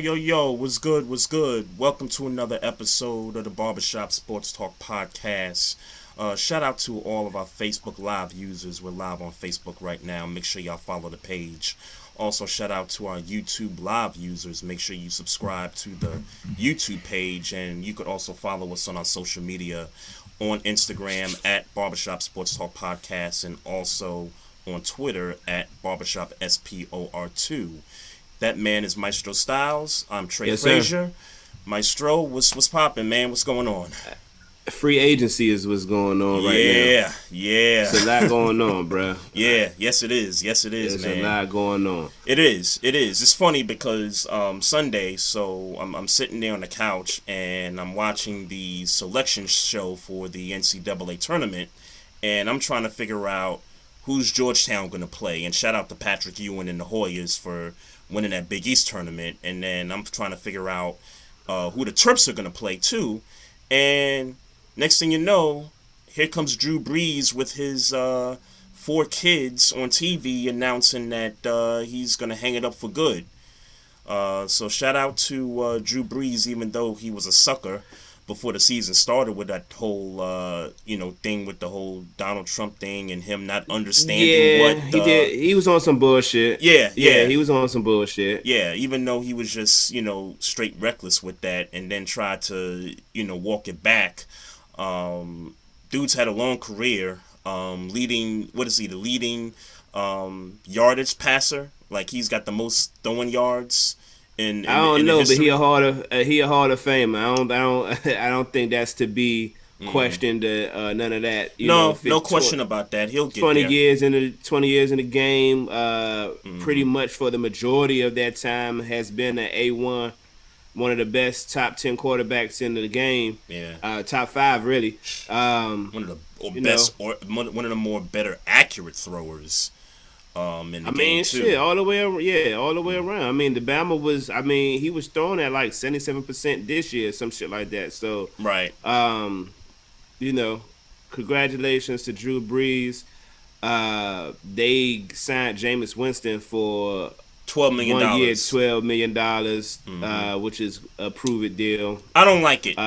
Yo, what's good, what's good? Welcome to another episode of the Barbershop Sports Talk Podcast. Shout out to all of our Facebook Live users. We're live on Facebook right now. Make sure y'all follow the page. Also, shout out to our YouTube Live users. Make sure you subscribe to the YouTube page, and you could also follow us on our social media on Instagram at Barbershop Sports Talk Podcast, and also on Twitter at Barbershop SPOR2. That man is Maestro Styles. I'm Trey, yes, Fraser. Maestro, what's poppin', man? What's going on? Free agency is what's going on right now. Yeah. It's a lot going on, bro. Yes it is, There's man. a lot going on. It is. It's funny because Sunday, so I'm sitting there on the couch and I'm watching the selection show for the NCAA tournament, and I'm trying to figure out who's Georgetown going to play. And shout out to Patrick Ewing and the Hoyas for winning that Big East tournament. And then I'm trying to figure out who the Terps are going to play too. And next thing you know, here comes Drew Brees with his 4 kids on TV announcing that he's going to hang it up for good. So shout out to Drew Brees, even though he was a sucker before the season started with that whole, thing with the whole Donald Trump thing and him not understanding what he did. He was on some bullshit. Yeah. He was on some bullshit. Yeah, even though he was just, straight reckless with that and then tried to, walk it back. Dude's had a long career, leading, the leading yardage passer. Like, he's got the most throwing yards. I don't know, but he a Hall of Famer. I don't think that's to be questioned. None of that. No question about that. He'll get 20 there. 20 years in the game. Pretty much for the majority of that time has been an A1, one of the best top 10 quarterbacks in the game. Yeah. Top 5 really. One of the best, or one of the more better accurate throwers. In the game too. Shit, all the way around. I mean, the Bama was. He was throwing at like 77% this year, some shit like that. So, right. Congratulations to Drew Brees. They signed Jameis Winston for $12 million. 1 year, $12 million, which is a prove it deal. I don't like it.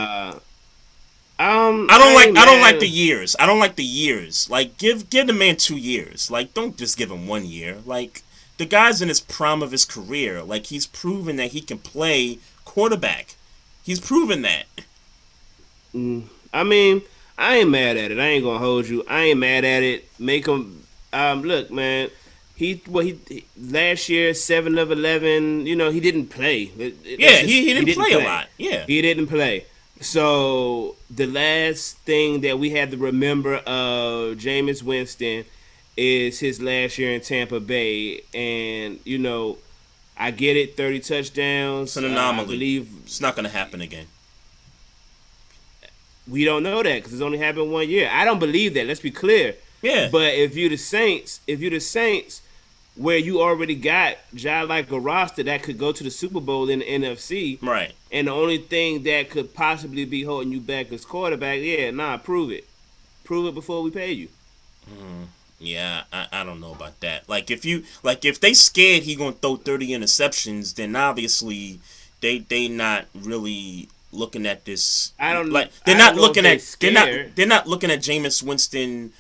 I don't like the years. I don't like the years. Like, give the man 2 years. Like, don't just give him 1 year. Like, the guy's in his prime of his career. Like, he's proven that he can play quarterback. He's proven that. I ain't mad at it. I ain't gonna hold you. I ain't mad at it. Make him. Look, man. He last year 7 of 11. He didn't play. He didn't play a lot. Yeah, he didn't play. So the last thing that we have to remember of Jameis Winston is his last year in Tampa Bay, and I get it, 30 touchdowns. It's an anomaly. I believe it's not going to happen again. We don't know that because it's only happened 1 year. I don't believe that. Let's be clear. Yeah. But if you're the Saints, where you already got like a roster that could go to the Super Bowl in the NFC. Right. And the only thing that could possibly be holding you back is quarterback. Prove it. Prove it before we pay you. Yeah, I don't know about that. Like, if they scared he gonna throw 30 interceptions, then obviously they not really looking at this. They're not looking at Jameis Winston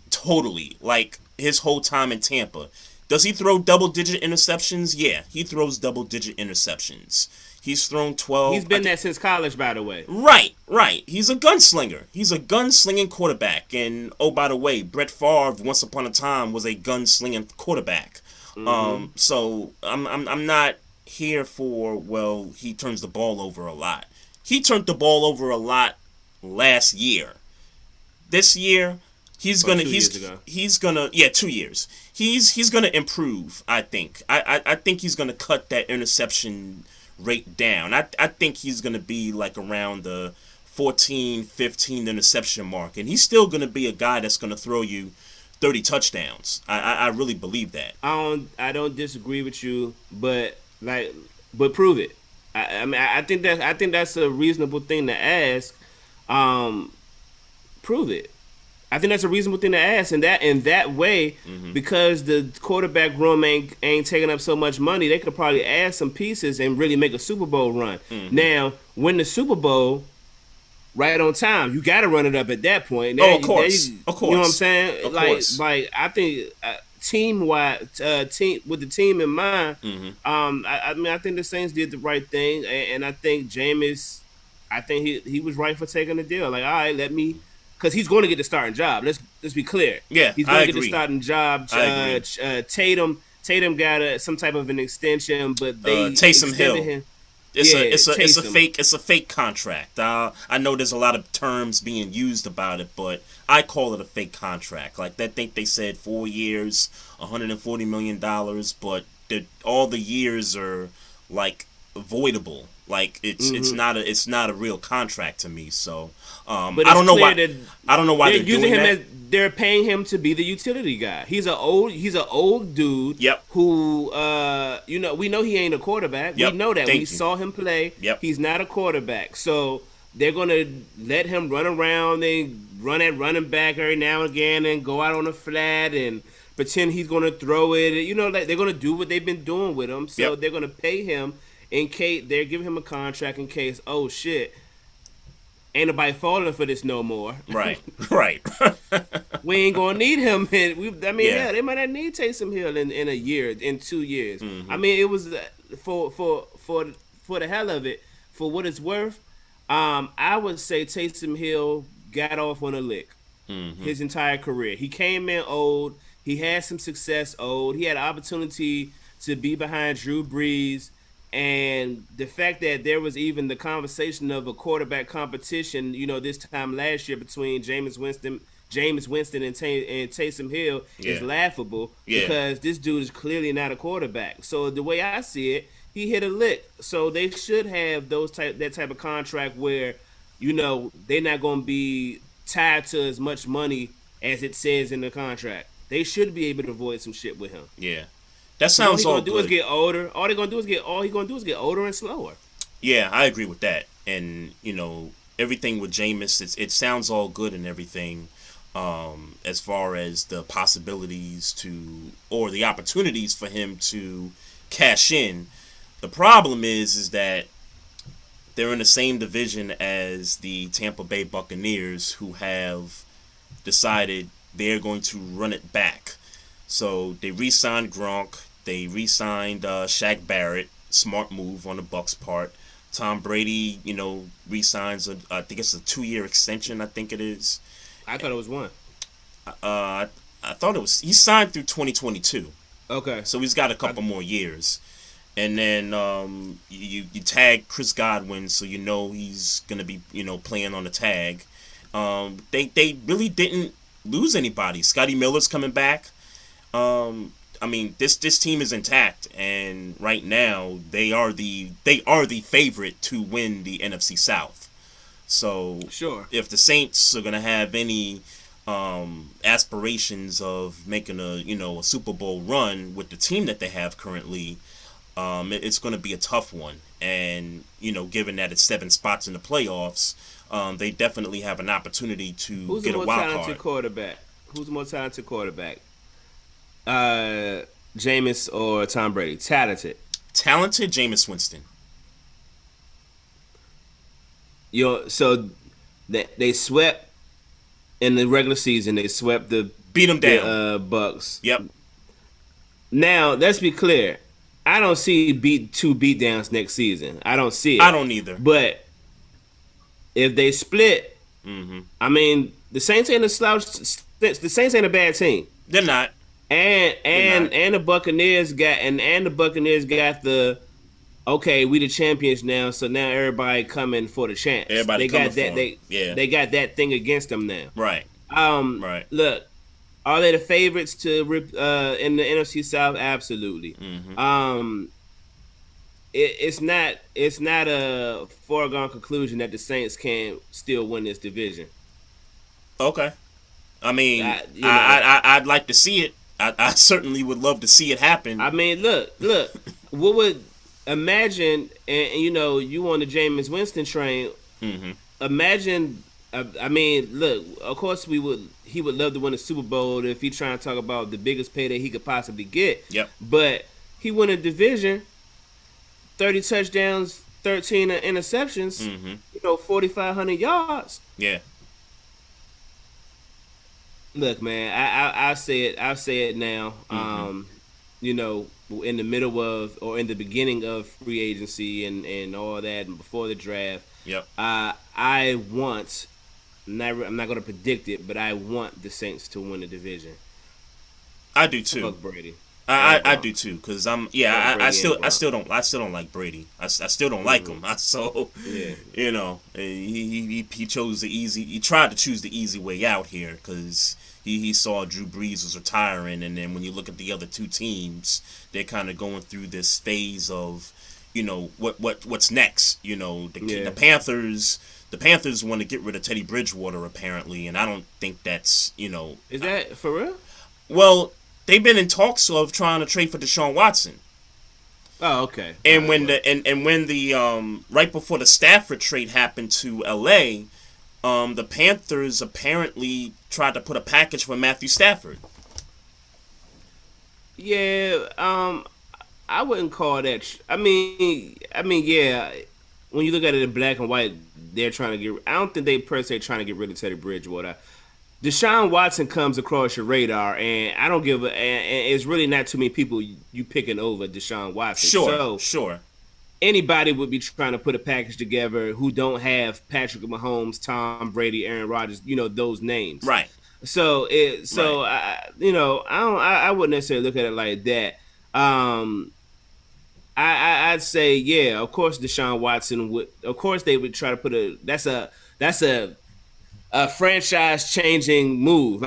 totally, like, his whole time in Tampa. Does he throw double-digit interceptions? Yeah, he throws double-digit interceptions. He's thrown 12. He's been there since college, by the way. Right. He's a gunslinger. He's a gunslinging quarterback. And, oh, by the way, Brett Favre, once upon a time, was a gunslinging quarterback. So I'm not here for, he turns the ball over a lot. He turned the ball over a lot last year. This year, he's gonna 2 years. He's gonna improve, I think. I think he's gonna cut that interception rate down. I think he's gonna be like around the 14, 15 interception mark, and he's still gonna be a guy that's gonna throw you 30 touchdowns. I really believe that. I don't disagree with you, but prove it. I think that's a reasonable thing to ask. Prove it. I think that's a reasonable thing to ask, and that way, because the quarterback room ain't taking up so much money, they could probably add some pieces and really make a Super Bowl run. Now, win the Super Bowl right on time, you got to run it up at that point. Of course, of course. You know what I'm saying? Of like, course. like I think team with the team in mind. I mean, I think the Saints did the right thing, and I think Jameis, I think he was right for taking the deal. Like, all right, let me. Because he's going to get the starting job. Let's be clear. Yeah, he's going I to get agree. the starting job. I agree. Tatum got some type of an extension, but they Taysom Hill. him. It's a fake contract. I know there's a lot of terms being used about it, but I call it a fake contract. Like I think they said 4 years, $140 million, but all the years are like avoidable. Like it's not a real contract to me. So I don't know why they're using doing him that. they're paying him to be the utility guy. He's an old dude. Yep. Who we know he ain't a quarterback. Yep. We know that. Thank We you. saw him play. Yep. He's not a quarterback. So they're gonna let him run around and run at running back every now and again and go out on the flat and pretend he's gonna throw it. You know, like they're gonna do what they've been doing with him. So they're gonna pay him in case they're giving him a contract in case, oh shit, ain't nobody falling for this no more. Right. We ain't gonna need him. They might not need Taysom Hill in a year, in 2 years. I mean, it was for the hell of it, for what it's worth. I would say Taysom Hill got off on a lick his entire career. He came in old. He had some success old. He had an opportunity to be behind Drew Brees. And the fact that there was even the conversation of a quarterback competition, this time last year between Jameis Winston and Taysom Hill is laughable because this dude is clearly not a quarterback. So the way I see it, he hit a lick. So they should have that type of contract where, they're not going to be tied to as much money as it says in the contract. They should be able to avoid some shit with him. Yeah. That sounds all good. All he gonna do is get older and slower. Yeah, I agree with that. And everything with Jameis, it sounds all good and everything, as far as the possibilities or the opportunities for him to cash in. The problem is that they're in the same division as the Tampa Bay Buccaneers, who have decided they're going to run it back. So they re-signed Gronk. They re-signed Shaq Barrett. Smart move on the Bucs' part. Tom Brady, re-signs I think it's a 2-year extension. I think it is. I thought it was one. I thought it was. He signed through 2022. Okay. So he's got a couple more years. And then you tag Chris Godwin, so he's gonna be playing on the tag. They really didn't lose anybody. Scotty Miller's coming back. I mean, this team is intact, and right now they are the favorite to win the NFC South. So sure, if the Saints are gonna have any aspirations of making a Super Bowl run with the team that they have currently, it's going to be a tough one. And given that it's 7 spots in the playoffs, they definitely have an opportunity to get a wild card. Who's the more talented quarterback? Jameis or Tom Brady? Talented, Jameis Winston. So they swept in the regular season. They swept beat them down. Bucks. Yep. Now let's be clear. I don't see two beatdowns next season. I don't see it. I don't either. But if they split, I mean, the Saints ain't a slouch. The Saints ain't a bad team. They're not. And the Buccaneers got the okay, we the champions now, so now everybody coming for the champs. Everybody they coming got that. for them. They got that thing against them now. Right. Right. Look, are they the favorites to in the NFC South? Absolutely. It's not a foregone conclusion that the Saints can still win this division. Okay. I mean, I'd like to see it. I certainly would love to see it happen. I mean, look. What would imagine? And you on the Jameis Winston train? Imagine I mean, look. Of course, he would love to win a Super Bowl if he's trying to talk about the biggest payday he could possibly get. Yep. But he won a division, 30 touchdowns, 13 interceptions. 4,500 yards. Yeah. Look, man, I'll say it. I'll say it now. In the middle of or in the beginning of free agency and all that, and before the draft. Yep. I want. I'm not going to predict it, but I want the Saints to win the division. I do too. Fuck Brady. I do too, because I still don't like Brady. I still don't like him. He chose the easy. He tried to choose the easy way out here because he saw Drew Brees was retiring, and then when you look at the other two teams, they're kind of going through this phase of, what's next. The Panthers. The Panthers want to get rid of Teddy Bridgewater apparently, and I don't think that's Is that for real? Well, they've been in talks of trying to trade for Deshaun Watson. Oh, okay. And when the right before the Stafford trade happened to LA, the Panthers apparently tried to put a package for Matthew Stafford. Yeah, I wouldn't call that. I mean, yeah. When you look at it in black and white, they're trying to get. I don't think they per se trying to get rid of Teddy Bridgewater. Deshaun Watson comes across your radar, and I don't give a. And it's really not too many people you picking over Deshaun Watson. Sure. Anybody would be trying to put a package together who don't have Patrick Mahomes, Tom Brady, Aaron Rodgers, those names. Right. So I wouldn't necessarily look at it like that. I'd say, yeah, of course Deshaun Watson would. Of course they would try to put a. That's a franchise changing move.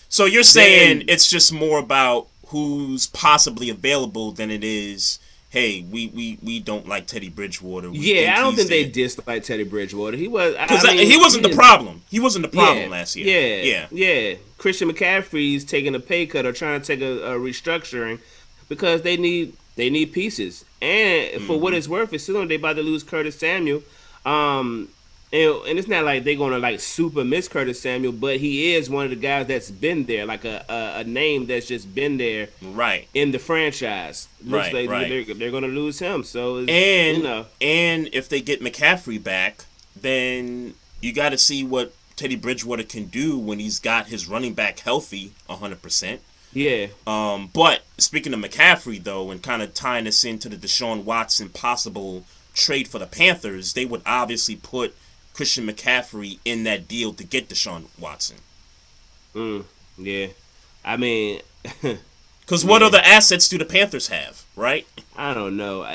So you're saying it's just more about who's possibly available than it is. Hey, we don't like Teddy Bridgewater. I don't think they dislike Teddy Bridgewater. He was he wasn't the problem. He wasn't the problem last year. Yeah. Christian McCaffrey's taking a pay cut or trying to take a restructuring because they need pieces. And for what it's worth, it's still they about to lose Curtis Samuel. And it's not like they're gonna super miss Curtis Samuel, but he is one of the guys that's been there, like a name that's just been there, right, in the franchise. Looks like they're gonna lose him. So and if they get McCaffrey back, then you got to see what Teddy Bridgewater can do when he's got his running back healthy 100%. Yeah. But speaking of McCaffrey though, and kind of tying this into the Deshaun Watson possible trade for the Panthers, they would obviously put Christian McCaffrey in that deal to get Deshaun Watson. Yeah. I mean, because what other assets do the Panthers have, right? I don't know.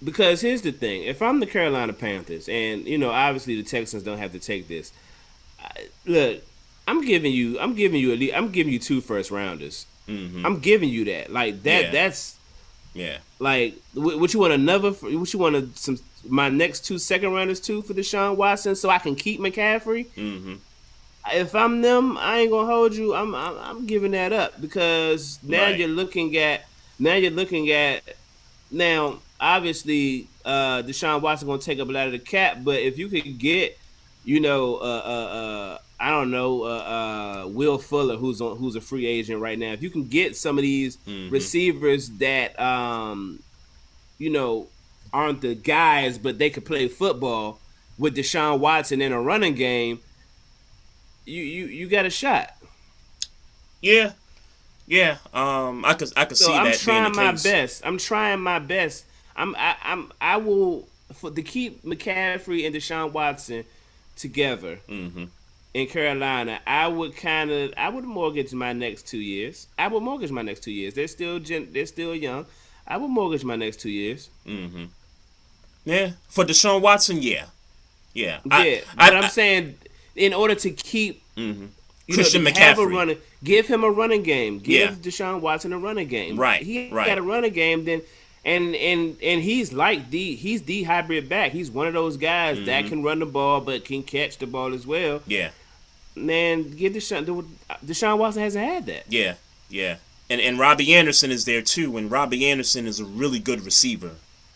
Because here's the thing: if I'm the Carolina Panthers, and obviously the Texans don't have to take this. I'm giving you 2 first rounders. Mm-hmm. I'm giving you that. Like that. Yeah. That's. Yeah. Like, what you want What you want my next 2 second rounders too for Deshaun Watson, so I can keep McCaffrey. Mm-hmm. If I'm them, I ain't gonna hold you. I'm giving that up because now you're looking at obviously Deshaun Watson gonna take up a lot of the cap, but if you could get I don't know Will Fuller who's a free agent right now, if you can get some of these receivers that aren't the guys but they could play football with Deshaun Watson in a running game, you got a shot. Yeah. I could see that. I'm trying my best. I will to keep McCaffrey and Deshaun Watson together in Carolina. I would mortgage my next 2 years. They're still young. I would mortgage my next 2 years. Mm-hmm. Yeah, for Deshaun Watson, yeah. I'm saying, in order to keep Christian McCaffrey, give him a running game. Give Deshaun Watson a running game. Right. He got a running game. Then, and he's he's the hybrid back. He's one of those guys that can run the ball but can catch the ball as well. Yeah. Man, give Deshaun Watson hasn't had that. Yeah. And Robbie Anderson is there too, and Robbie Anderson is a really good receiver.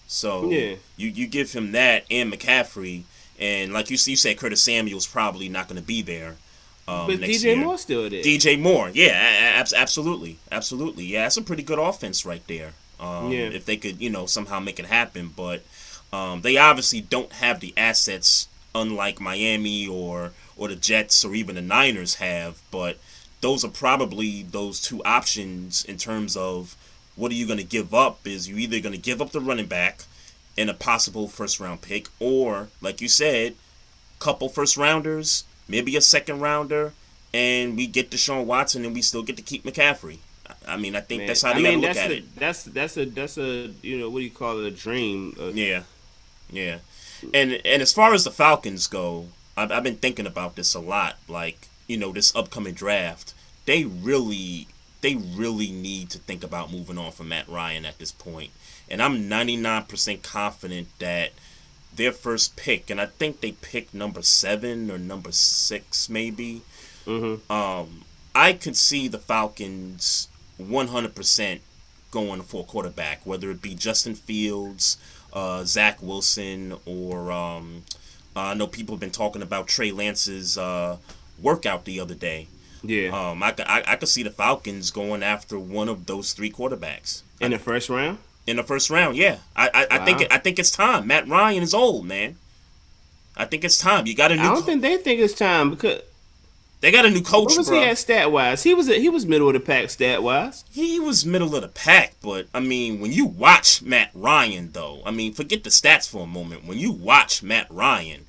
So you give him that and McCaffrey, And like you said, Curtis Samuel's probably not going to be there But next DJ year. Moore's still there. DJ Moore, yeah, absolutely. Yeah, that's a pretty good offense right there. Yeah. If they could, somehow make it happen. But they obviously don't have the assets, unlike Miami or the Jets or even the Niners have. But those are probably those two options in terms of what are you going to give up. Is you either going to give up the running back and a possible first round pick, or like you said, couple first rounders, maybe a second rounder, and we get Deshaun Watson and we still get to keep McCaffrey. I mean, I think Man, that's how they got to look at it. That's a what do you call it, a dream. Yeah. And as far as the Falcons go, I've been thinking about this a lot. Like, this upcoming draft, they really need to think about moving on from Matt Ryan at this point. And I'm 99% confident that their first pick, and I think they picked number 7 or number 6 maybe. I could see the Falcons 100% going for a quarterback, whether it be Justin Fields, Zach Wilson, or I know people have been talking about Trey Lance's workout the other day. Yeah. I could see the Falcons going after one of those 3 quarterbacks in the first round. In the first round, yeah. I think it's time. Matt Ryan is old, man. I think it's time. You got a new. I don't think they think it's time because they got a new coach. What was he at stat wise? He was middle of the pack stat wise. He was middle of the pack, but I mean, when you watch Matt Ryan, though, I mean, forget the stats for a moment. When you watch Matt Ryan,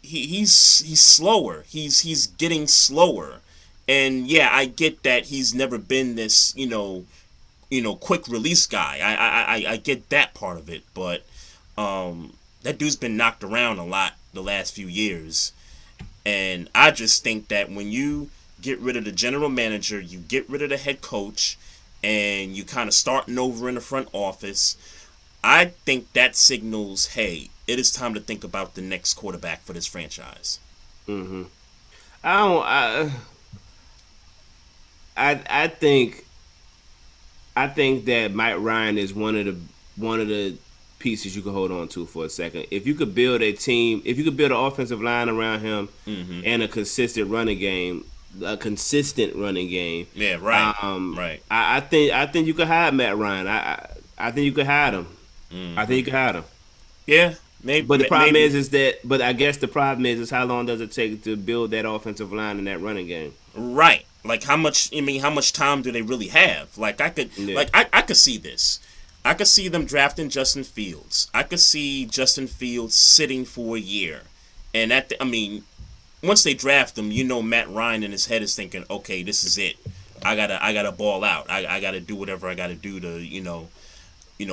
he's slower. He's getting slower, and yeah, I get that he's never been this quick release guy. I get that part of it, but that dude's been knocked around a lot the last few years. And I just think that when you get rid of the general manager, you get rid of the head coach, and you kind of starting over in the front office, I think that signals, hey, it is time to think about the next quarterback for this franchise. I think that Mike Ryan is one of the pieces you can hold on to for a second. If you could build a team, if you could build an offensive line around him and a consistent running game. Yeah, right. Right. I think you could hide Matt Ryan. I think you could hide him. I think you could hide him. Yeah, maybe. But the problem is that. But I guess the problem is how long does it take to build that offensive line and that running game? Right. Like how much time do they really have? Like I could see this. I could see them drafting Justin Fields. I could see Justin Fields sitting for a year. And once they draft him, Matt Ryan in his head is thinking, okay, this is it. I gotta ball out. I gotta do whatever I gotta do to,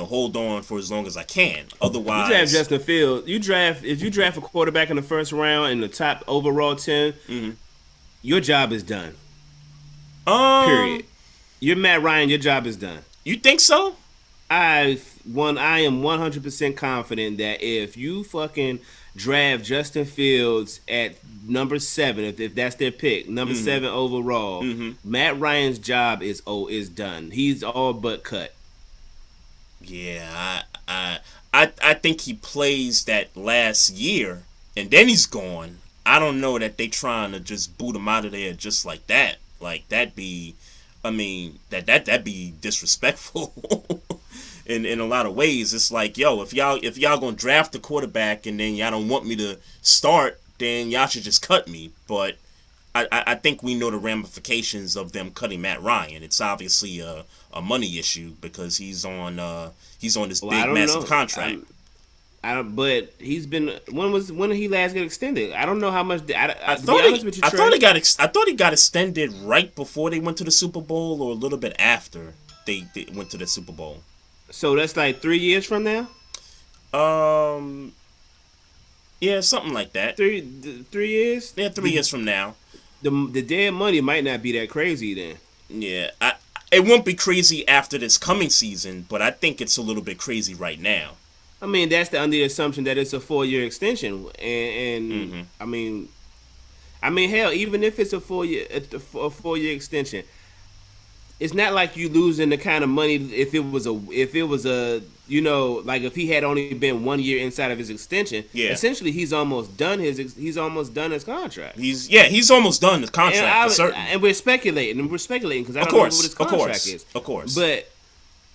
hold on for as long as I can. Otherwise, you draft Justin Fields. If you draft a quarterback in the first round in the top overall 10, your job is done. Period. You're Matt Ryan. Your job is done. You think so? I am 100% confident that if you fucking draft Justin Fields at number 7, if that's their pick, number 7 overall, Matt Ryan's job is done. He's all but cut. Yeah, I think he plays that last year and then he's gone. I don't know that they trying to just boot him out of there just like that. Like that'd be disrespectful. In a lot of ways, it's like, yo, if y'all gonna draft the quarterback and then y'all don't want me to start, then y'all should just cut me. But I think we know the ramifications of them cutting Matt Ryan. It's obviously a money issue because he's on this big massive contract. But he's been when did he last get extended? I don't know how much. I thought he got extended right before they went to the Super Bowl or a little bit after they went to the Super Bowl. So that's like 3 years from now? Yeah, something like that. 3 years? Yeah, 3 years from now. The dead money might not be that crazy then. Yeah, it won't be crazy after this coming season, but I think it's a little bit crazy right now. I mean, that's under the assumption that it's a 4-year extension, and I mean, hell, even if it's a 4-year extension, it's not like you losing the kind of money if it was a like if he had only been 1 year inside of his extension, Yeah. essentially he's almost done his contract. He's almost done the contract for certain. And we're speculating because I Of don't know course, what his of contract course, is. of course. But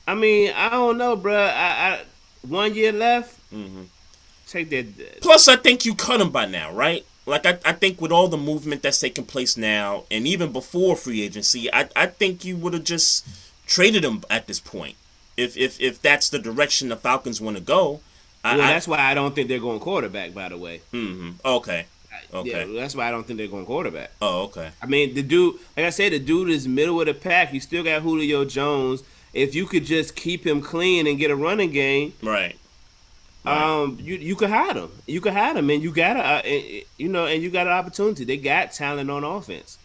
I mean, I don't know, bro. I 1 year left. Take that. Plus, I think you cut him by now, right? Like I think with all the movement that's taking place now, and even before free agency, I think you would have just traded him at this point. If that's the direction the Falcons want to go. That's why I don't think they're going quarterback, by the way. Okay. Yeah, that's why I don't think they're going quarterback. Oh, okay. I mean, the dude, like I said, the dude is middle of the pack. You still got Julio Jones. If you could just keep him clean and get a running game, right. You could hide him. You could hide him, and you got and you got an opportunity. They got talent on offense.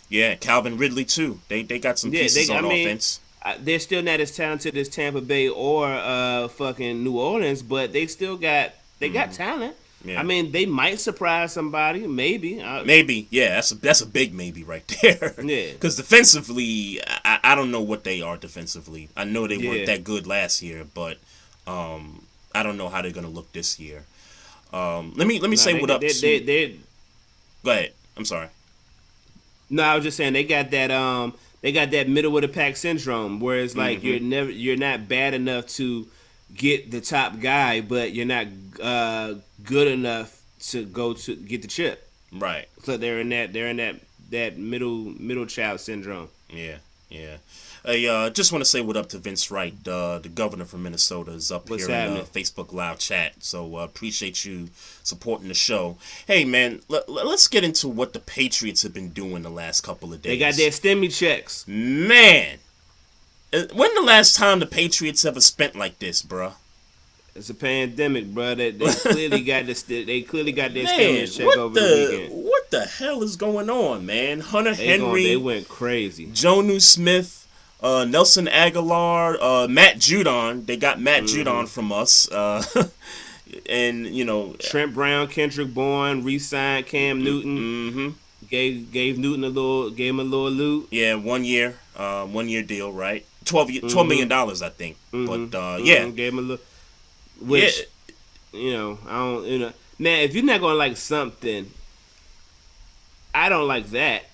Yeah, Calvin Ridley too. They got some pieces on offense. They're still not as talented as Tampa Bay or fucking New Orleans, but they still got got talent. Yeah. I mean, they might surprise somebody, maybe. Maybe, yeah. That's a big maybe right there. Yeah. Because defensively, I don't know what they are defensively. I know they weren't that good last year, but I don't know how they're gonna look this year. Let me say what up. Go ahead. I'm sorry. No, I was just saying they got that middle of the pack syndrome, where it's like you're not bad enough to get the top guy, but you're not good enough to go to get the chip. Right. So they're in that middle child syndrome. Yeah. I just want to say what up to Vince Wright, the governor from Minnesota, is up here in the Facebook Live chat. So appreciate you supporting the show. Hey, man, let's get into what the Patriots have been doing the last couple of days. They got their stimmy checks. Man, when the last time the Patriots ever spent like this, bruh? It's a pandemic, bro. They clearly got their stimulus check over the weekend. What the hell is going on, man? Hunter Henry. They went crazy. Jonnu Smith, Nelson Aguilar, Matt Judon. They got Matt Judon from us. And Trent Brown, Kendrick Bourne, re-signed Cam Newton. Gave Newton gave him a little loot. Yeah, 1 year, 1 year deal, right? $12 million, I think. But yeah, gave him a little. Which, I don't, now if you're not gonna like something, I don't like that.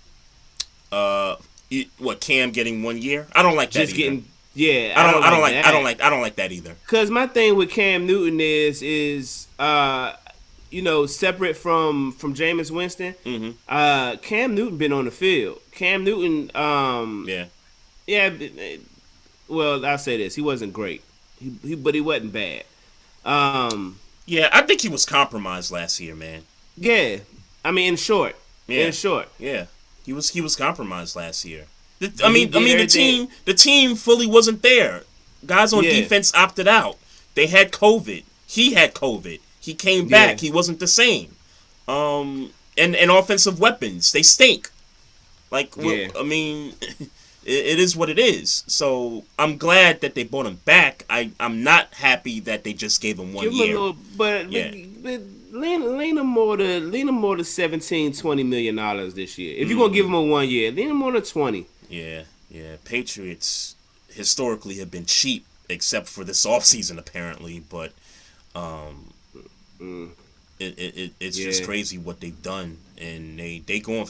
What, Cam getting 1 year? I don't like that. Just either. I don't like that either. Cause my thing with Cam Newton is separate from Jameis Winston. Cam Newton been on the field. Cam Newton, well, I'll say this: he wasn't great, but he wasn't bad. Yeah, I think he was compromised last year, man. Yeah, I mean, in short. Yeah, he was compromised last year. The team fully wasn't there. Guys on defense opted out. They had COVID. He had COVID. He came back. He wasn't the same. And offensive weapons, they stink. I mean, it is what it is. So I'm glad that they brought him back. I'm not happy that they just gave him 1 year. But lean him more to $17-20 million this year. If you're gonna give him a 1 year, lean him more to 20. Yeah. Patriots historically have been cheap, except for this offseason apparently. But it's just crazy what they've done, and they going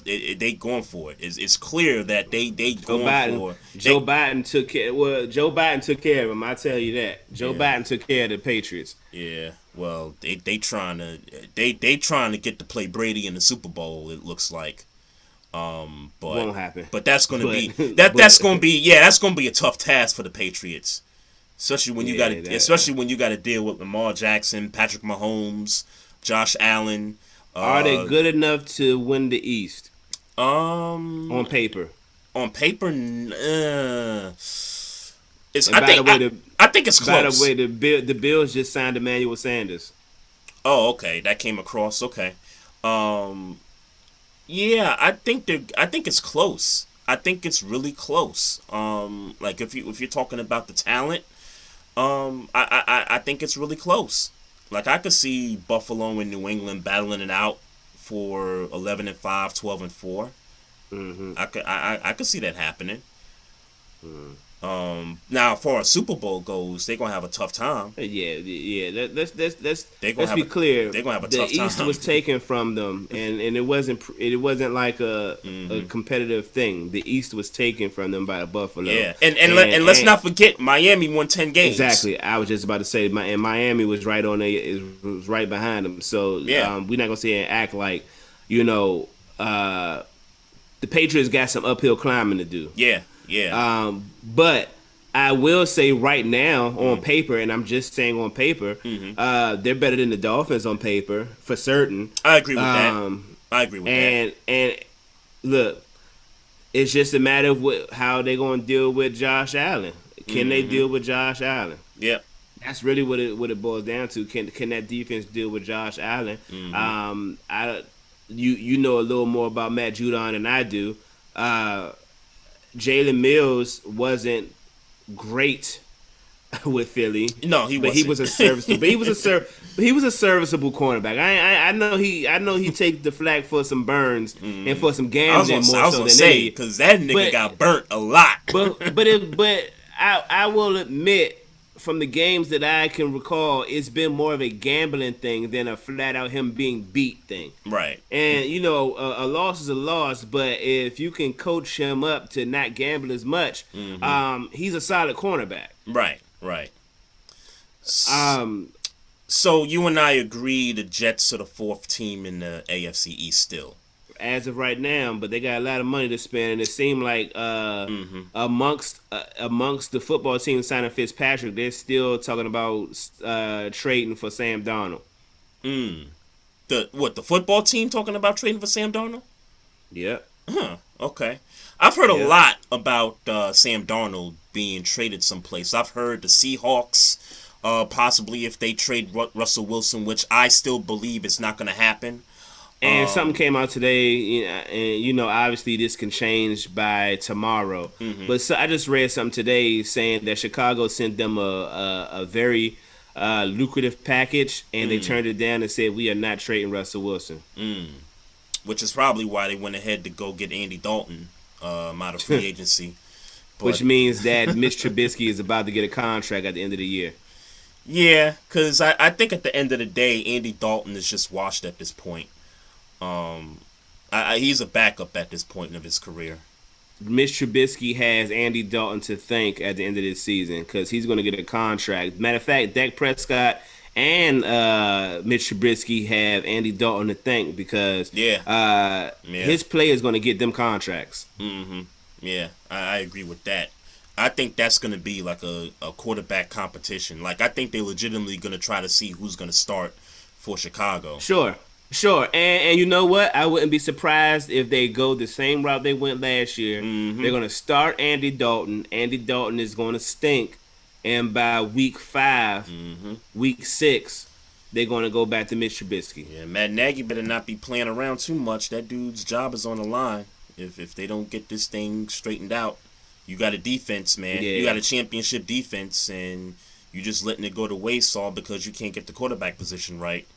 for it. It's clear that they going for it. Joe Biden took care. Well, Joe Biden took care of him. I tell you that. Joe Biden took care of the Patriots. Yeah. Well, they trying to get to play Brady in the Super Bowl. It looks like. But won't happen. But that's gonna be a tough task for the Patriots. Especially when you got to deal with Lamar Jackson, Patrick Mahomes, Josh Allen. Are they good enough to win the East? On paper. I think it's close. By the way, the Bills just signed Emmanuel Sanders. Oh, okay, that came across. Okay, yeah, I think it's close. I think it's really close. Like if you're talking about the talent, I think it's really close. Like I could see Buffalo and New England battling it out for 11-5, 12-4. I could see that happening. Now, as far as Super Bowl goes, they're gonna have a tough time. Yeah. They're gonna Let's have be clear. they're gonna have a The tough East time. was taken from them, and it wasn't like a competitive thing. The East was taken from them by Buffalo. Yeah, and let's not forget Miami won 10 games. Exactly. I was just about to say, and Miami was right on was right behind them. So Yeah, we're not gonna sit here and act like, you know, the Patriots got some uphill climbing to do. yeah. But I will say right now on paper, and I'm just saying on paper, they're better than the Dolphins on paper for certain. I agree with that. I agree with that. And look, it's just a matter of how they're going to deal with Josh Allen. Can they deal with Josh Allen? Yep. That's really what it boils down to. Can that defense deal with Josh Allen? You know a little more about Matt Judon than I do. Jalen Mills wasn't great with Philly. No, he wasn't. He was a serviceable. But he was a serviceable cornerback. I know he take the flack for some burns and for some gambling more so than any. Because that nigga got burnt a lot. But I will admit, from the games that I can recall, it's been more of a gambling thing than a flat out him being beat thing. Right. And a loss is a loss, but if you can coach him up to not gamble as much, he's a solid cornerback. Right. So you and I agree the Jets are the fourth team in the AFC East still. As of right now, but they got a lot of money to spend, and it seemed like amongst the football team signing Fitzpatrick, they're still talking about trading for Sam Darnold. The football team talking about trading for Sam Darnold? Yeah. Huh. Okay. I've heard a lot about Sam Darnold being traded someplace. I've heard the Seahawks, possibly if they trade Russell Wilson, which I still believe is not going to happen. And something came out today, and obviously this can change by tomorrow. But so I just read something today saying that Chicago sent them a very lucrative package, and they turned it down and said, we are not trading Russell Wilson. Which is probably why they went ahead to go get Andy Dalton out of free agency. Which means that Mitch Trubisky is about to get a contract at the end of the year. Yeah, because I think at the end of the day, Andy Dalton is just washed at this point. He's a backup at this point of his career. Mitch Trubisky has Andy Dalton to thank at the end of this season because he's going to get a contract. Matter of fact, Dak Prescott and Mitch Trubisky have Andy Dalton to thank because his play is going to get them contracts. Yeah, I agree with that. I think that's going to be like a quarterback competition. Like, I think they're legitimately going to try to see who's going to start for Chicago. Sure, and you know what? I wouldn't be surprised if they go the same route they went last year. They're going to start Andy Dalton. Andy Dalton is going to stink, and by week 5, week 6, they're going to go back to Mitch Trubisky. Yeah, Matt Nagy better not be playing around too much. That dude's job is on the line. If they don't get this thing straightened out, you got a defense, man. Yeah. You got a championship defense, and you just letting it go to waste all because you can't get the quarterback position right.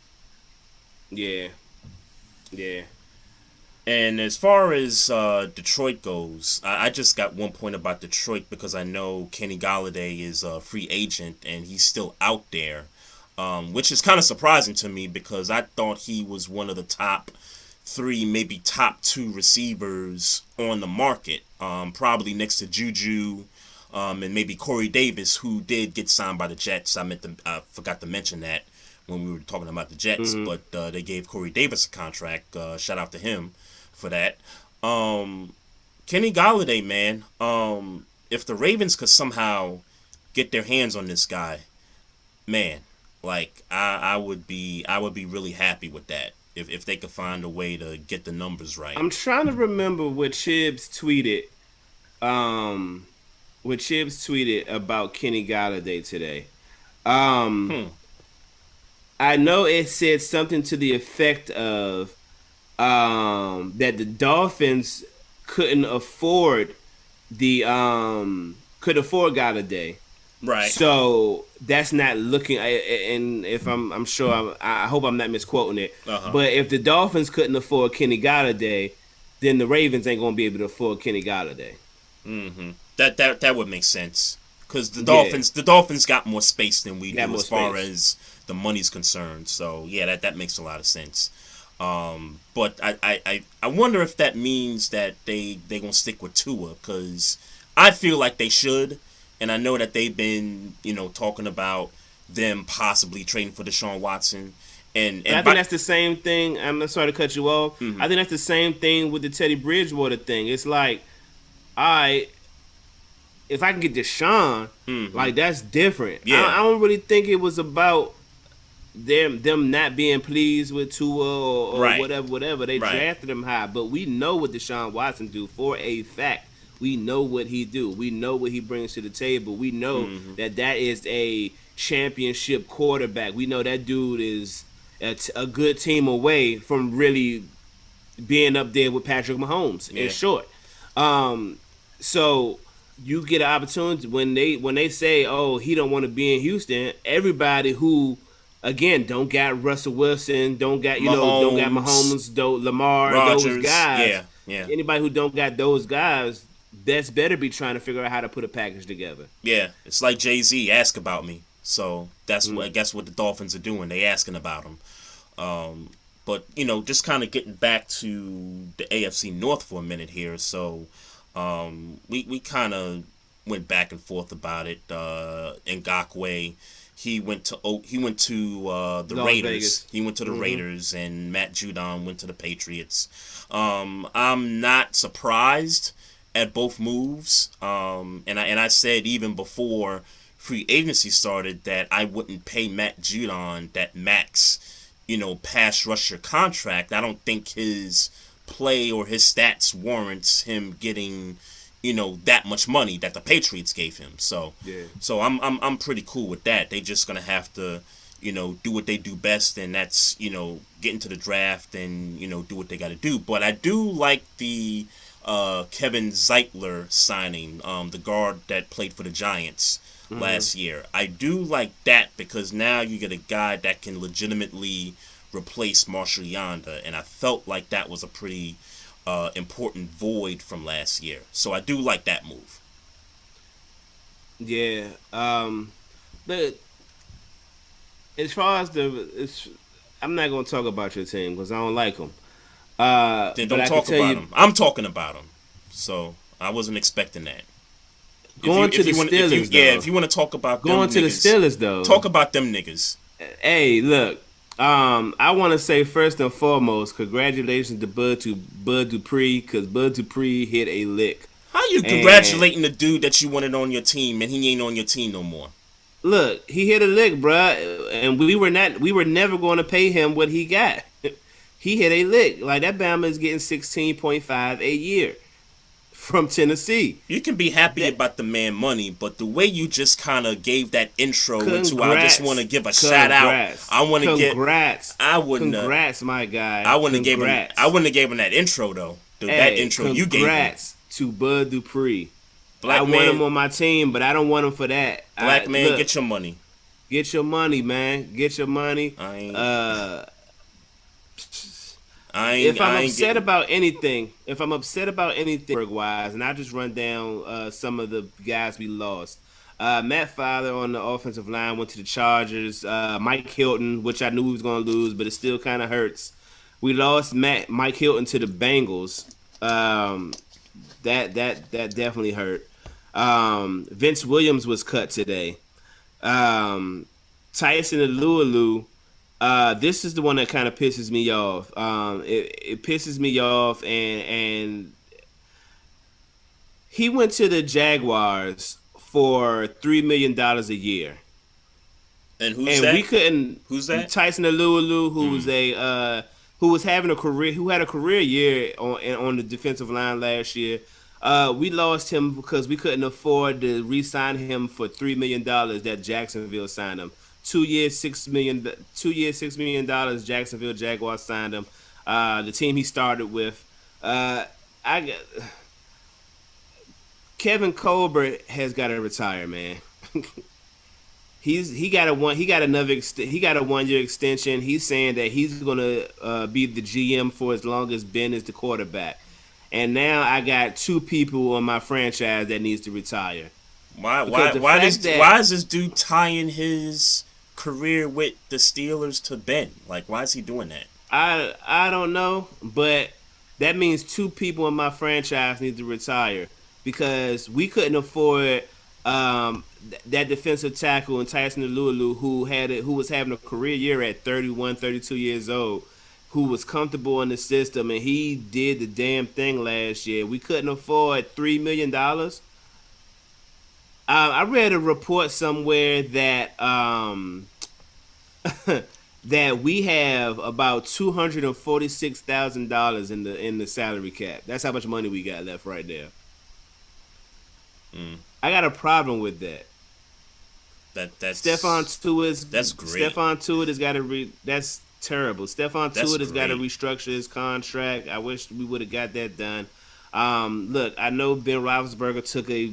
Yeah. And as far as Detroit goes, I just got one point about Detroit because I know Kenny Golladay is a free agent and he's still out there, which is kind of surprising to me because I thought he was one of the top 3, maybe top 2 receivers on the market, probably next to Juju and maybe Corey Davis, who did get signed by the Jets. I forgot to mention that when we were talking about the Jets, but they gave Corey Davis a contract. Shout out to him for that. Kenny Golladay, man, if the Ravens could somehow get their hands on this guy, man, like I would be really happy with that if they could find a way to get the numbers right. I'm trying to remember what Chibbs tweeted. About Kenny Golladay today. I know it said something to the effect of that the Dolphins couldn't afford Golladay. Right. So that's not looking. And if I'm sure, I hope I'm not misquoting it. But if the Dolphins couldn't afford Kenny Golladay, then the Ravens ain't gonna be able to afford Kenny Golladay. That would make sense because Yeah, the Dolphins got more space than we got do more as far space. as the money's concerned. So yeah, that makes a lot of sense. But I wonder if that means that they gonna stick with Tua because I feel like they should, and I know that they've been talking about them possibly trading for Deshaun Watson, and But I and think by, that's the same thing. I'm sorry to cut you off. mm-hmm, I think that's the same thing with the Teddy Bridgewater thing. It's like, all right, if I can get Deshaun, mm-hmm, like that's different. yeah, I don't really think it was about them not being pleased with Tua or right, whatever. They right, drafted him high, but we know what Deshaun Watson do for a fact. We know what he do. We know what he brings to the table. We know mm-hmm, that is a championship quarterback. We know that dude is a good team away from really being up there with Patrick Mahomes. In yeah, short, um, so you get an opportunity when they say, "Oh, he don't want to be in Houston." Everybody who, again, don't got Russell Wilson, don't got Mahomes, Mahomes, don't Lamar, those Rogers, guys. yeah, yeah. Anybody who don't got those guys, that's better be trying to figure out how to put a package together. Yeah, it's like Jay-Z, ask about me. So that's what I Mm. guess what the Dolphins are doing. They asking about him. But just kind of getting back to the AFC North for a minute here. So we kind of went back and forth about it. Ngakwe, he went to the Las Raiders. Vegas. He went to the Hmm. Raiders, and Matt Judon went to the Patriots. I'm not surprised at both moves. And I said even before free agency started that I wouldn't pay Matt Judon that max, pass rusher contract. I don't think his play or his stats warrants him getting, that much money that the Patriots gave him. So, Yeah. so I'm pretty cool with that. They just gonna have to, do what they do best, and that's get into the draft and do what they got to do. But I do like the Kevin Zeitler signing, the guard that played for the Giants last year. I do like that because now you get a guy that can legitimately replace Marshall Yanda, and I felt like that was a pretty important void from last year. So I do like that move. Yeah. But as far as I'm not gonna talk about your team because I don't like them. Then But don't I can talk tell about you, him. I'm talking about him. So I wasn't expecting that. going to the Steelers, If though. you want to talk about them Going to the niggas, Steelers, though. talk about them niggas. Hey, look. I want to say first and foremost, congratulations to Bud Dupree because Bud Dupree hit a lick. How you And congratulating the dude that you wanted on your team and he ain't on your team no more? look, he hit a lick, bruh, and we were never going to pay him what he got. He hit a lick. Like that Bama is getting 16.5 a year from Tennessee. You can be happy That about the man money, but the way you just kind of gave that intro into, I just want congrats, to give a shout out. I want to get. congrats, I wouldn't. congrats, my guy. I wouldn't have gave him. I Congrats. wouldn't have gave him that intro though. That Hey, intro you gave him. congrats to Bud Dupree. I Black want him man. on my team, but I don't want him for that. Black man, Look, get your money. get your money, man. Get your money. I ain't. Uh, I if I'm ain't upset getting. about anything, wise, and I'll just run down some of the guys we lost. Matt Fowler on the offensive line went to the Chargers. Mike Hilton, which I knew he was going to lose, but it still kind of hurts. We lost Mike Hilton to the Bengals. That definitely hurt. Vince Williams was cut today. Tyson Alualu. This is the one that kind of pisses me off. It pisses me off, and he went to the Jaguars for $3 million a year, And who's and that? we couldn't. Who's that? Tyson Alualu, who was having who had a career year on the defensive line last year. We lost him because we couldn't afford to re-sign him for $3 million that Jacksonville signed him. 2 years, $6 million. Jacksonville Jaguars signed him. The team he started with. I got Kevin Colbert has got to retire, man. He got a 1 year extension. He's saying that he's gonna be the GM for as long as Ben is the quarterback. and now I got 2 people on my franchise that needs to retire. Why Because why the why fact does that why is this dude tying his career with the Steelers to Ben? Like, why is he doing that? I don't know, but that means 2 people in my franchise need to retire because we couldn't afford that defensive tackle and Tyson Lulu who was having a career year at 31, 32 years old, who was comfortable in the system and he did the damn thing last year. We couldn't afford $3 million. I read a report somewhere that that we have about $246,000 in the salary cap. That's how much money we got left right there. Mm. I got a problem with that. That's great. Stephon Tuitt has got to that's terrible. Stephon That's Tuitt has got to great. restructure his contract. I wish we would have got that done. Look, I know Ben Roethlisberger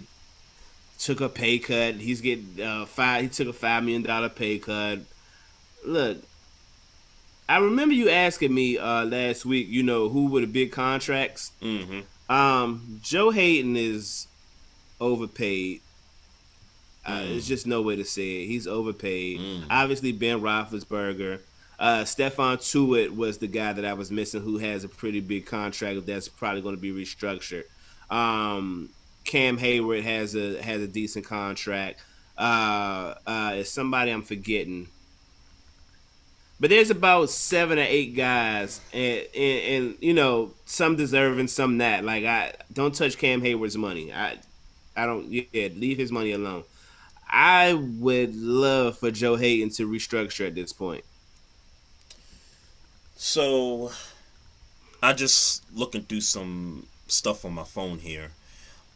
took a pay cut. He's getting He took a $5 million pay cut. Look, I remember you asking me last week, who were the big contracts. Mm-hmm. Joe Hayden is overpaid. There's just no way to say it. He's overpaid. Obviously, Ben Roethlisberger. Stephon Tuitt was the guy that I was missing, who has a pretty big contract that's probably going to be restructured. Cam Hayward has a decent contract. It's somebody I'm forgetting. But there's about 7 or 8 guys, and some deserving, some not. Like, I don't touch Cam Hayward's money. I don't. Yeah, leave his money alone. I would love for Joe Hayden to restructure at this point. So, I just looking through some stuff on my phone here.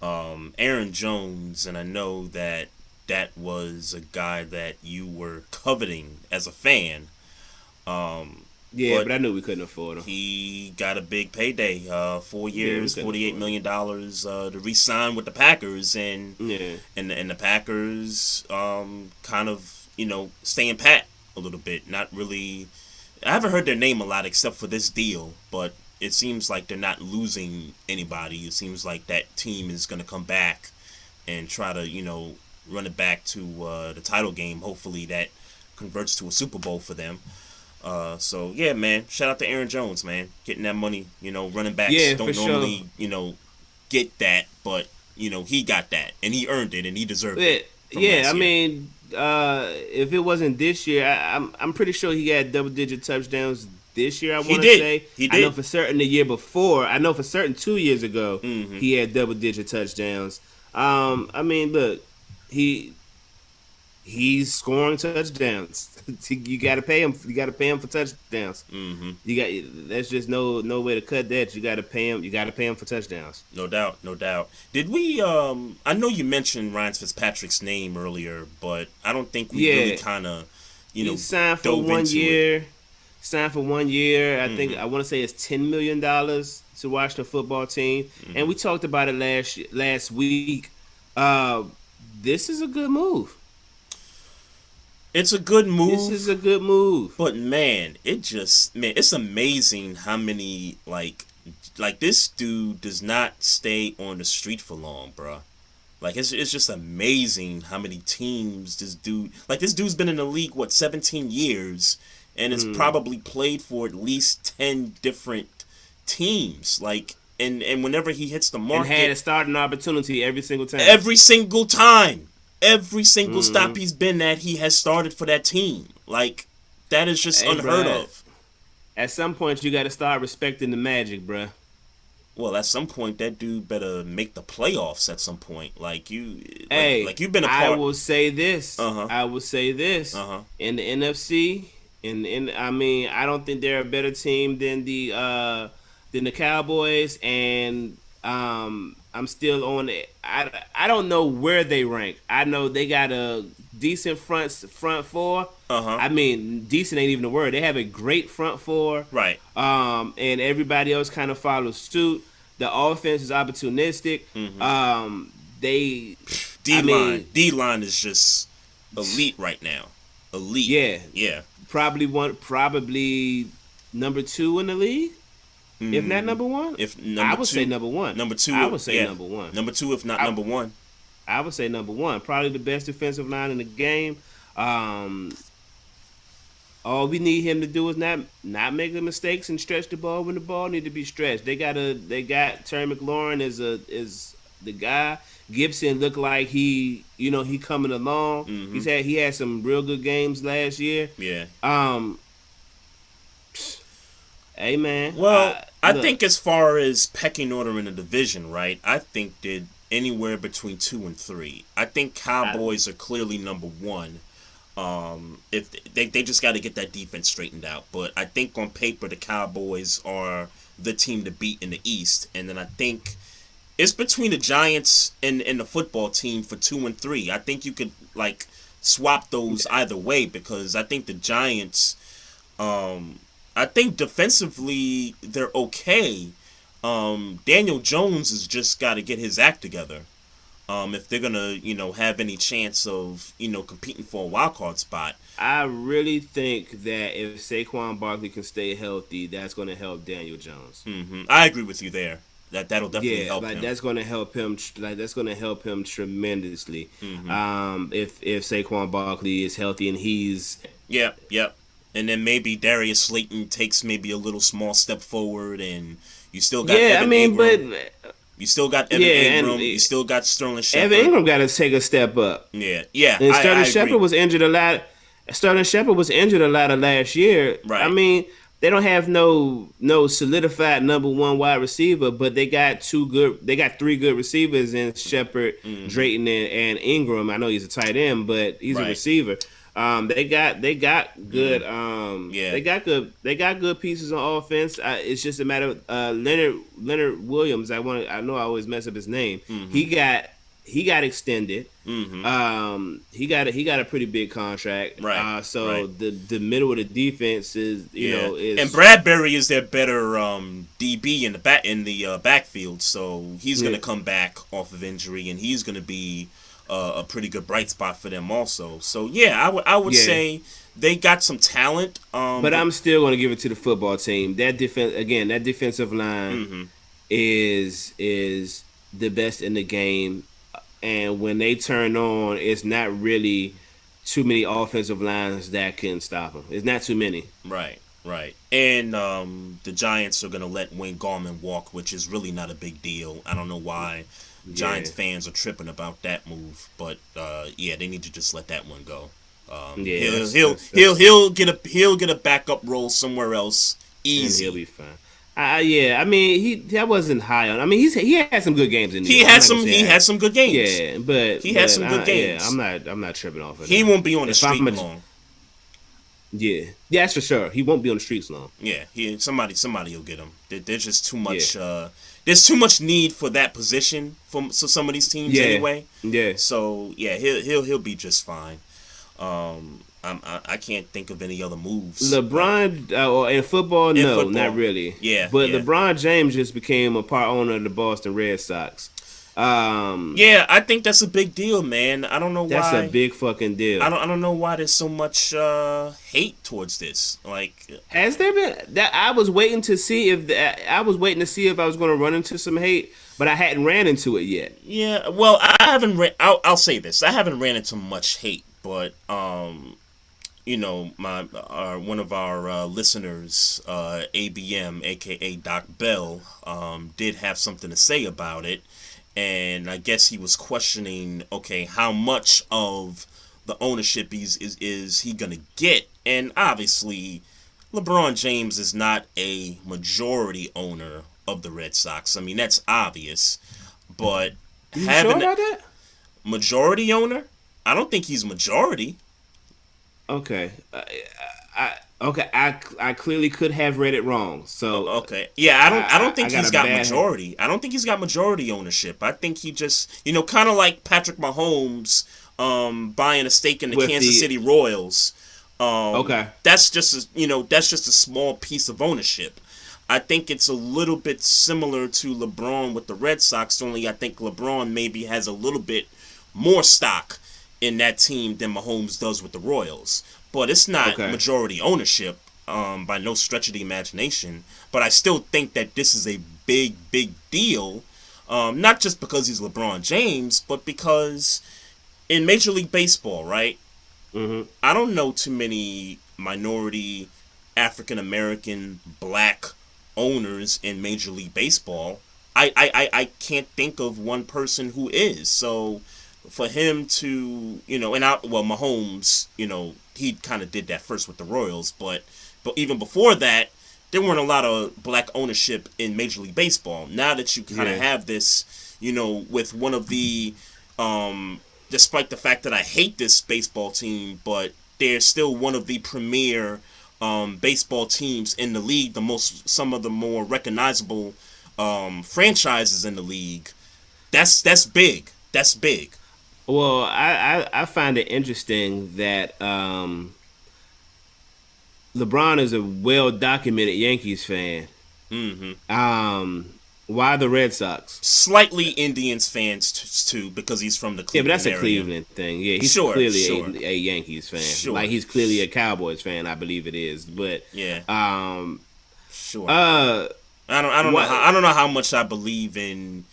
Aaron Jones, and I know that was a guy that you were coveting as a fan. But I knew we couldn't afford him. He got a big payday, 4 years, $48 million to re-sign with the Packers, and the Packers kind of staying pat a little bit. Not really. I haven't heard their name a lot except for this deal, but it seems like they're not losing anybody. It seems like that team is going to come back and try to run it back to the title game. Hopefully that converts to a Super Bowl for them. So yeah, man, shout out to Aaron Jones, man, getting that money. Running backs don't normally, get that, but he got that and he earned it and he deserved it. Yeah, I mean, if it wasn't this year, I'm pretty sure he had double-digit touchdowns this year. I want to say he did. I know for certain the year before. I know for certain 2 years ago Mm-hmm. he had double-digit touchdowns. I mean, look, he's scoring touchdowns. You got to pay him. You got to pay him for touchdowns. Mm-hmm. There's just no way to cut that. You got to pay him. You got to pay him for touchdowns. No doubt. Did we? I know you mentioned Ryan Fitzpatrick's name earlier, but I don't think we really kind of, he signed for 1 year. Signed for 1 year. I think I want to say it's $10 million to watch the football team. And we talked about it last week. This is a good move. It's a good move. This is a good move. But man, it's amazing how many like this dude does not stay on the street for long, bro. Like it's just amazing how many teams this dude's been in the league 17 years and has probably played for at least 10 different teams. Like and whenever he hits the market, and had a starting opportunity every single time. Every single stop he's been at, he has started for that team. Like, that is just unheard of. At some point, you got to start respecting the Magic, bruh. Well, at some point, that dude better make the playoffs at some point. Like you've been a part. I will say this. Uh-huh. I will say this. Uh-huh. In the NFC, I mean, I don't think they're a better team than the Cowboys, and I'm still on it. I don't know where they rank. I know they got a decent front four. I mean, decent ain't even a word. They have a great front four. Right. And everybody else kind of follows suit. The offense is opportunistic. D-line is just elite right now. Elite. Yeah. Probably number 2 in the league. If not number one, If I number would two, say number one. number two, I would say yeah, number one. number two, if not I, number one. I would say number one. Probably the best defensive line in the game. Um, all we need him to do is not make the mistakes and stretch the ball when the ball need to be stretched. They got Terry McLaurin is the guy. Gibson looked like he coming along. Mm-hmm. He had some real good games last year. Yeah. Hey man. Well, I think as far as pecking order in the division, right? I think they're anywhere between 2 and 3. I think Cowboys are clearly number one. If they just got to get that defense straightened out, but I think on paper the Cowboys are the team to beat in the East, and then I think it's between the Giants and the football team for 2 and 3. I think you could like swap those either way because I think the Giants, I think defensively they're okay. Daniel Jones has just got to get his act together. If they're gonna, have any chance of, competing for a wild card spot. I really think that if Saquon Barkley can stay healthy, that's going to help Daniel Jones. Mm-hmm. I agree with you there. That'll definitely help him. That's going to help him. That's going to help him tremendously. Mm-hmm. If Saquon Barkley is healthy and he's Yep. And then maybe Darius Slayton takes maybe a little small step forward, and you still got Ingram. You still got Evan Ingram. You still got Sterling Shepard. Evan Ingram got to take a step up. Yeah. And Sterling Shepard was injured a lot. Sterling Shepard was injured a lot of last year. Right. I mean, they don't have no solidified number one wide receiver, but they got three good receivers in Shepard, Drayton, and Ingram. I know he's a tight end, but he's a receiver. They got good. They got good pieces on offense. It's just a matter of Leonard Williams. I know I always mess up his name. Mm-hmm. He got extended. Mm-hmm. He got a pretty big contract. Right. The middle of the defense is and Bradbury is their better DB in the backfield. So he's gonna come back off of injury, and he's gonna be a pretty good bright spot for them also. So I would say they got some talent. But I'm still going to give it to the football team. That defensive line is the best in the game. And when they turn on, it's not really too many offensive lines that can stop them. It's not too many. Right. And the Giants are going to let Wayne Gallman walk, which is really not a big deal. I don't know why Giants fans are tripping about that move, but they need to just let that one go. He'll get a backup role somewhere else easy. And he'll be fine. I mean, that wasn't high on. I mean, he had some good games in there. He had some good games. Yeah, but he had some good games. Yeah, I'm not tripping off of He that. won't be on the street long. Yeah, that's for sure. He won't be on the streets long. Yeah, somebody will get him. There's just too much. There's too much need for that position for some of these teams anyway. Yeah. So he'll be just fine. I can't think of any other moves. LeBron in football, not really. Yeah, but LeBron James just became a part owner of the Boston Red Sox. I think that's a big deal, man. I don't know why. That's a big fucking deal. I don't know why there's so much hate towards this. Like, has there been that? I was waiting to see if I was going to run into some hate, but I hadn't ran into it yet. Yeah, well, I haven't. I'll say this: I haven't ran into much hate, but one of our listeners, ABM, aka Doc Bell, did have something to say about it. And I guess he was questioning, okay, how much of the ownership is he going to get? And obviously, LeBron James is not a majority owner of the Red Sox. I mean, that's obvious. But you sure about that? Majority owner? I don't think he's majority. Okay. I clearly could have read it wrong. So okay, yeah, I don't think he's got majority. I don't think he's got majority ownership. I think he just, kind of like Patrick Mahomes, buying a stake in the Kansas City Royals. Okay, that's just a small piece of ownership. I think it's a little bit similar to LeBron with the Red Sox. Only I think LeBron maybe has a little bit more stock in that team than Mahomes does with the Royals. But it's not majority ownership. by no stretch of the imagination. But I still think that this is a big, big deal. Not just because he's LeBron James, but because in Major League Baseball, right? Mm-hmm. I don't know too many minority, African American, black owners in Major League Baseball. I can't think of one person who is. So for him to, Mahomes, he kind of did that first with the Royals, but even before that, there weren't a lot of black ownership in Major League Baseball. Now that you kind of have this, with one of the, despite the fact that I hate this baseball team, but they're still one of the premier baseball teams in the league, some of the more recognizable franchises in the league. That's big. That's big. Well, I find it interesting that LeBron is a well documented Yankees fan. Mm-hmm. Why the Red Sox? Slightly Indians fans too, because he's from the Cleveland but that's a area. Cleveland thing. Yeah, he's clearly a Yankees fan. Sure. Like he's clearly a Cowboys fan, I believe it is. But yeah, sure. I don't know how much I believe in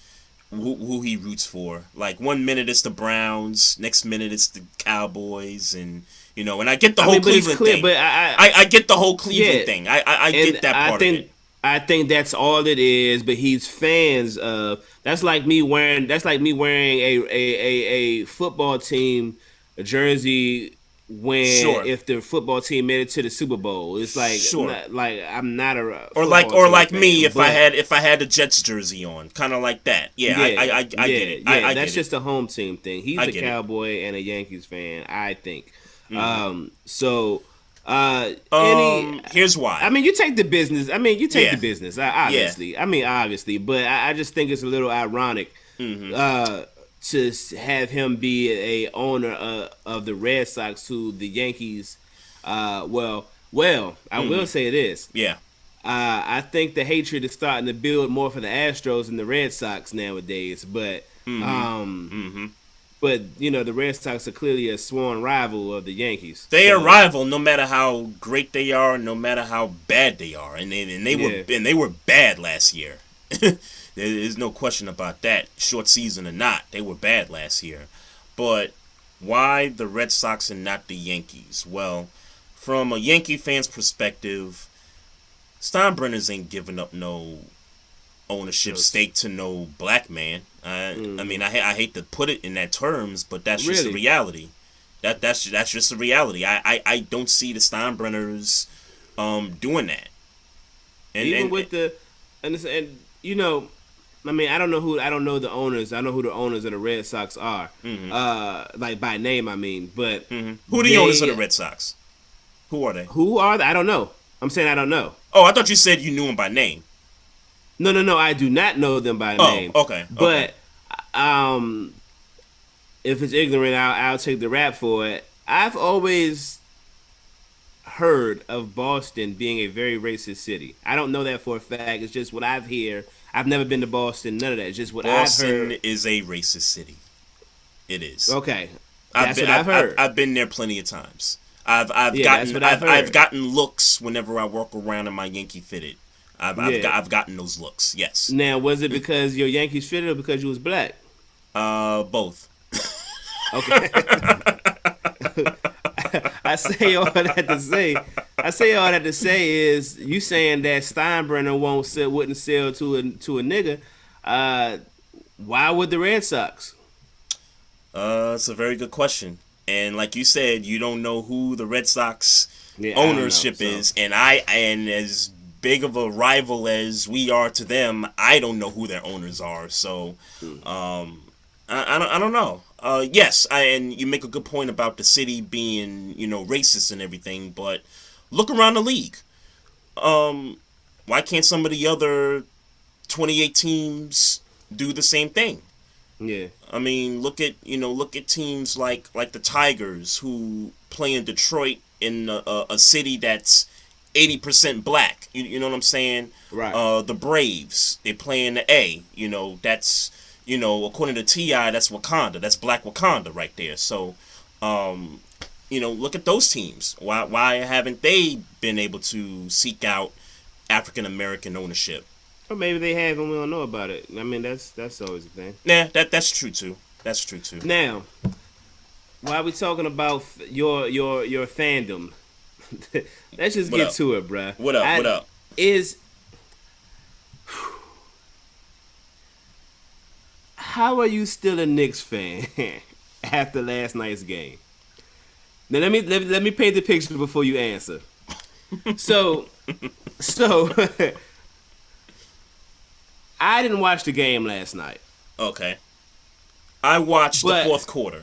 who he roots for. Like one minute it's the Browns, next minute it's the Cowboys, and and I get the whole Cleveland thing. But I get the whole Cleveland thing. I get that part of it. I think that's all it is, but he's fans of. That's like me wearing a football team jersey if the football team made it to the Super Bowl. It's like I'm not a or like me if I had the Jets jersey on, kind of like that. I get it. Yeah, that's just a home team thing. He's a Cowboy and a Yankees fan, I think. Mm-hmm. Here's why. I mean, you take the business. The business. Obviously. Yeah. Obviously, but I just think it's a little ironic to have him be a owner of the Red Sox to the Yankees. I will say this. Yeah. I think the hatred is starting to build more for the Astros than the Red Sox nowadays. But But the Red Sox are clearly a sworn rival of the Yankees. They are rival, no matter how great they are, no matter how bad they are, and they were bad last year. There's no question about that. Short season or not, they were bad last year. But why the Red Sox and not the Yankees? Well, from a Yankee fan's perspective, Steinbrenner's ain't giving up no ownership stake to no black man. I mean, I hate to put it in that terms, but that's just the reality. That's just the reality. I don't see the Steinbrenners doing that. I don't know the owners. I know who the owners of the Red Sox are. Like by name, I mean. But who are the owners of the Red Sox? Who are they? Who are they? I don't know. I'm saying I don't know. Oh, I thought you said you knew them by name. No, I do not know them by name. Okay. But if it's ignorant, I'll take the rap for it. I've always heard of Boston being a very racist city. I don't know that for a fact. It's just what I've heard. I've never been to Boston. None of that. It's just what I've heard. Boston is a racist city. It is. Okay. That's what I've heard. I've been there plenty of times. I've gotten looks whenever I walk around in my Yankee fitted. I've gotten those looks. Yes. Now, was it because you're Yankees fitted or because you was black? Both. Okay. I say all that to say is you saying that Steinbrenner wouldn't sell to a nigga. Why would the Red Sox? It's a very good question. And like you said, you don't know who the Red Sox ownership is, and as big of a rival as we are to them, I don't know who their owners are. So, I don't know. Yes, and you make a good point about the city being, racist and everything, but look around the league. Why can't some of the other 28 teams do the same thing? Yeah. I mean, look at teams like the Tigers who play in Detroit in a city that's 80% black. You know what I'm saying? Right. The Braves, they play in the A. That's according to T.I., that's Wakanda. That's Black Wakanda right there. So, look at those teams. Why haven't they been able to seek out African American ownership. Or maybe they have and we don't know about it. I mean, that's always a thing. Nah, that's true too. That's true too. Now, while we talking about your fandom, let's just What get up? to it, bruh. What up? What up? Is how are you still a Knicks fan after last night's game? Now let me paint the picture before you answer. So I didn't watch the game last night. Okay. I watched the fourth quarter.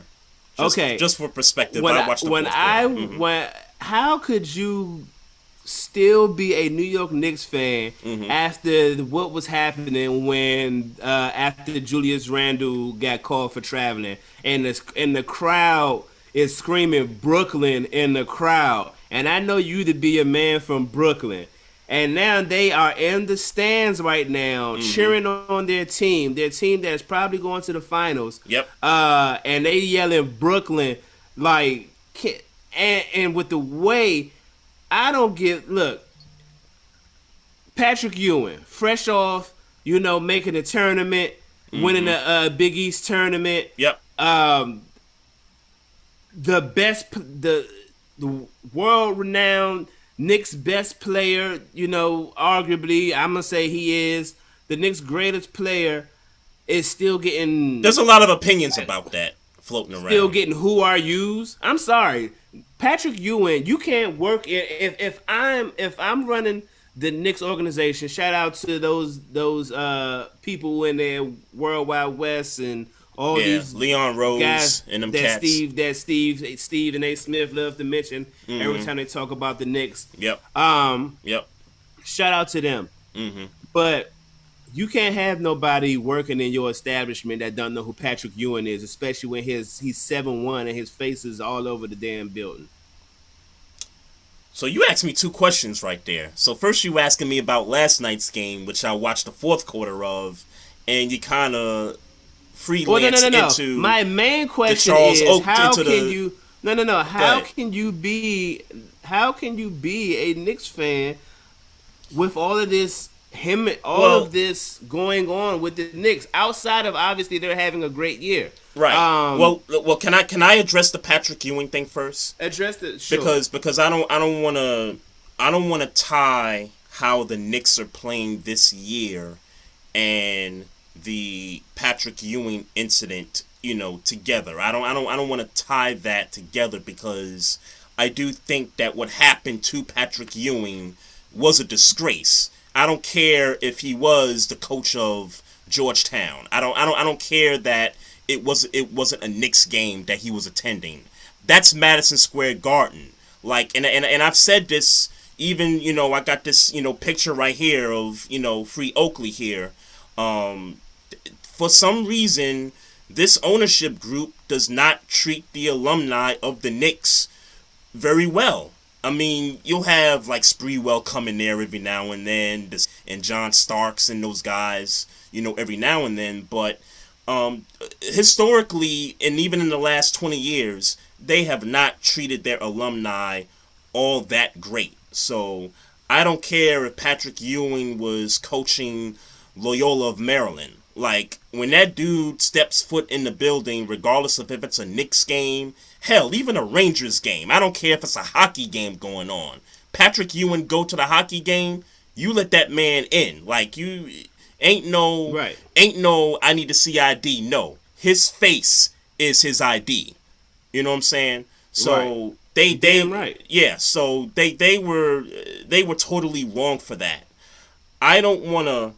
Just for perspective, I watched the fourth quarter. How could you still be a New York Knicks fan after what was happening when after Julius Randle got called for traveling and the crowd is screaming Brooklyn in the crowd, and I know you to be a man from Brooklyn, and now they are in the stands right now cheering on their team that's probably going to the finals. Yep. And they yelling Brooklyn like, and with the way. I don't get. Look, Patrick Ewing, fresh off, making a tournament, winning a Big East tournament. Yep. The world-renowned Knicks best player. Arguably, I'm gonna say he is the Knicks' greatest player. Is still getting. There's a lot of opinions about that floating around. Still getting who are yous. I'm sorry. Patrick Ewing, you can't work if I'm running the Knicks organization. Shout out to those people in there, World Wide West and all these Leon Rose guys and them that cats. Steve and A. Smith love to mention every time they talk about the Knicks. Yep. Yep. Shout out to them. But you can't have nobody working in your establishment that don't know who Patrick Ewing is, especially when he's 7'1" and his face is all over the damn building. So you asked me two questions right there. So first you asking me about last night's game, which I watched the fourth quarter of, and you kind of freelance into my main question is how can you be a Knicks fan with all of this? Of this going on with the Knicks outside of obviously they're having a great year, right? Well, can I address the Patrick Ewing thing first? Address it, sure. Because I don't want to tie how the Knicks are playing this year and the Patrick Ewing incident, together. I don't want to tie that together because I do think that what happened to Patrick Ewing was a disgrace. I don't care if he was the coach of Georgetown. I don't care that it wasn't a Knicks game that he was attending. That's Madison Square Garden. Like and I've said this even, I got this, picture right here of, Free Oakley here. For some reason, this ownership group does not treat the alumni of the Knicks very well. I mean, you'll have like Spreewell coming there every now and then, and John Starks and those guys, every now and then. But historically, and even in the last 20 years, they have not treated their alumni all that great. So I don't care if Patrick Ewing was coaching Loyola of Maryland. Like, when that dude steps foot in the building, regardless of if it's a Knicks game, hell, even a Rangers game, I don't care if it's a hockey game going on. Patrick Ewing go to the hockey game, you let that man in. Like, you ain't no I need to see ID. No. His face is his ID. You know what I'm saying? So yeah, so they were totally wrong for that. I don't want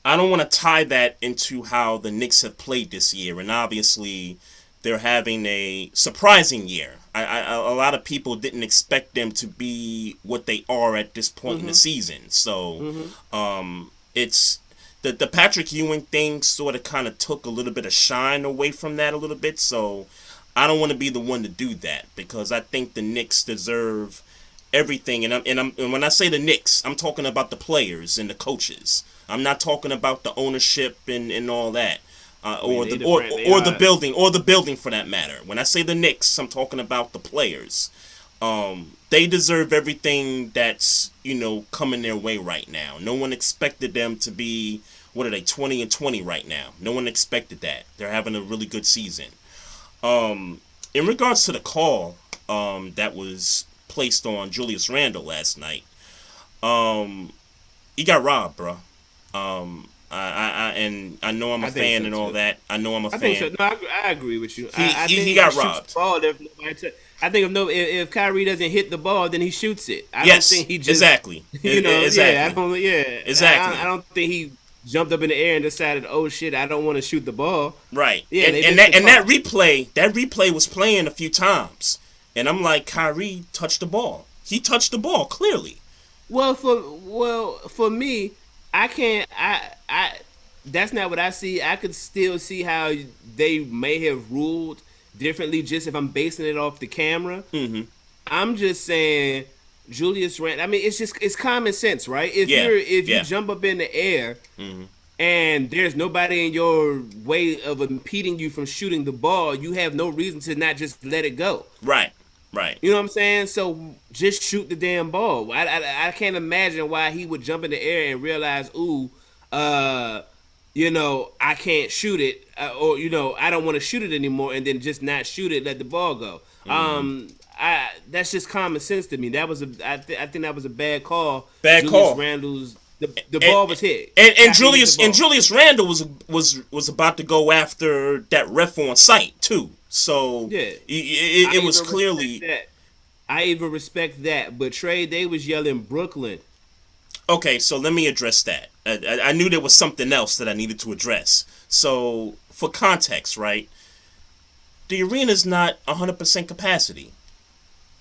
to tie that into how the Knicks have played this year, and obviously they're having a surprising year. A lot of people didn't expect them to be what they are at this point in the season. So it's the Patrick Ewing thing sort of kind of took a little bit of shine away from that a little bit. So I don't want to be the one to do that because I think the Knicks deserve everything. And when I say the Knicks, I'm talking about the players and the coaches. I'm not talking about the ownership and all that, or the building for that matter. When I say the Knicks, I'm talking about the players. they deserve everything that's, coming their way right now. No one expected them to be, what are they, 20-20 right now. No one expected that. They're having a really good season. In regards to the call that was placed on Julius Randle last night, he got robbed, bro. I know I'm a fan and all that. I know I'm a fan. I think so. No, I agree with you. I think he got robbed. I think if Kyrie doesn't hit the ball, then he shoots it. I yes, don't think he just exactly. Exactly. Exactly. I don't think he jumped up in the air and decided, oh shit, I don't want to shoot the ball. Right. Yeah. And that replay was playing a few times, and I'm like, Kyrie touched the ball. He touched the ball clearly. Well, for me, I can't. I that's not what I see. I could still see how they may have ruled differently just if I'm basing it off the camera. Mm-hmm. I'm just saying Julius Randle. I mean, it's common sense, right? If you jump up in the air and there's nobody in your way of impeding you from shooting the ball, you have no reason to not just let it go. Right. You know what I'm saying? So just shoot the damn ball. I can't imagine why he would jump in the air and realize, I can't shoot it, or I don't want to shoot it anymore, and then just not shoot it, let the ball go. That's just common sense to me. That was I think that was a bad call. Julius Randle's the ball was hit, and Julius Randle was about to go after that ref on site too. So it was clearly. I even respect that, but Trey, they was yelling Brooklyn. Okay, so let me address that. I knew there was something else that I needed to address. So for context, right? The arena's not 100% capacity,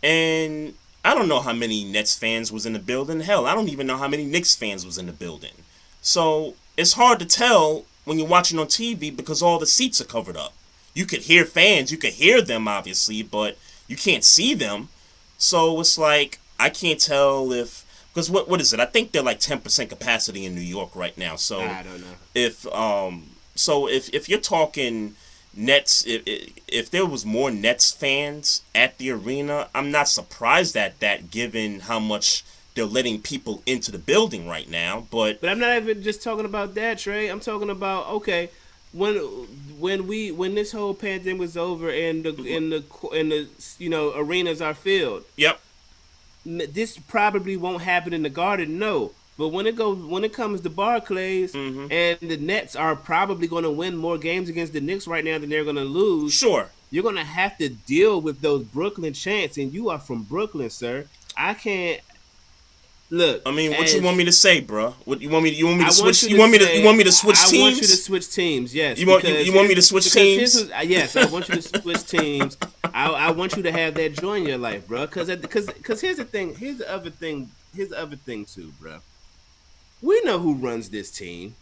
and I don't know how many Nets fans was in the building. Hell, I don't even know how many Knicks fans was in the building. So it's hard to tell when you're watching on TV because all the seats are covered up. You could hear fans, you could hear them obviously, but you can't see them. So it's like I can't tell because what is it? I think they're like 10% capacity in New York right now. So I don't know. If you're talking Nets, if there was more Nets fans at the arena, I'm not surprised at that given how much they're letting people into the building right now. But I'm not even just talking about that, Trey. I'm talking about when this whole pandemic was over and the arenas are filled. Yep. This probably won't happen in the Garden, no. But when it comes to Barclays and the Nets are probably going to win more games against the Knicks right now than they're going to lose. Sure. You're going to have to deal with those Brooklyn chants, and you are from Brooklyn, sir. I can't. Look, I mean, what you want me to say, bro? What you want me to switch? You want me to switch teams? I want you to switch teams. Yes. You want me to switch teams? Yes, I want you to switch teams. I want you to have that joy in your life, bro. Because here's the thing. Here's the other thing too, bro. We know who runs this team.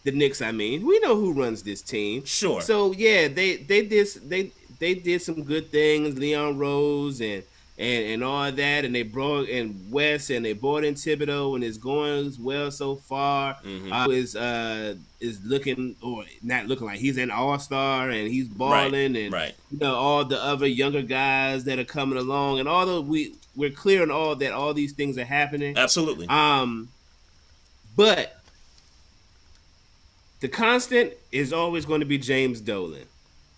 The Knicks, I mean. We know who runs this team. Sure. So yeah, they did some good things. Leon Rose and all that, and they brought in West, and they brought in Thibodeau, and it's going well so far. Is looking or not looking like he's an all-star, and he's balling, and all the other younger guys that are coming along, and although we're clear on all that, all these things are happening. Absolutely. But the constant is always going to be James Dolan.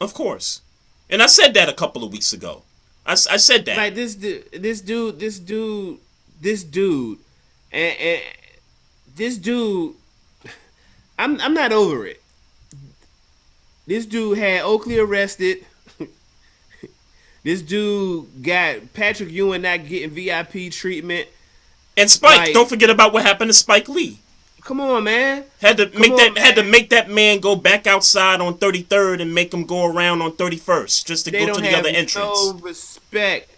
Of course, and I said that a couple of weeks ago. I said that. Like this dude, and this dude, I'm not over it. This dude had Oakley arrested. This dude got Patrick Ewing not getting VIP treatment. And Spike, don't forget about what happened to Spike Lee. Come on, man. Had to make that man go back outside on 33rd and make him go around on 31st just to go to the other entrance. No respect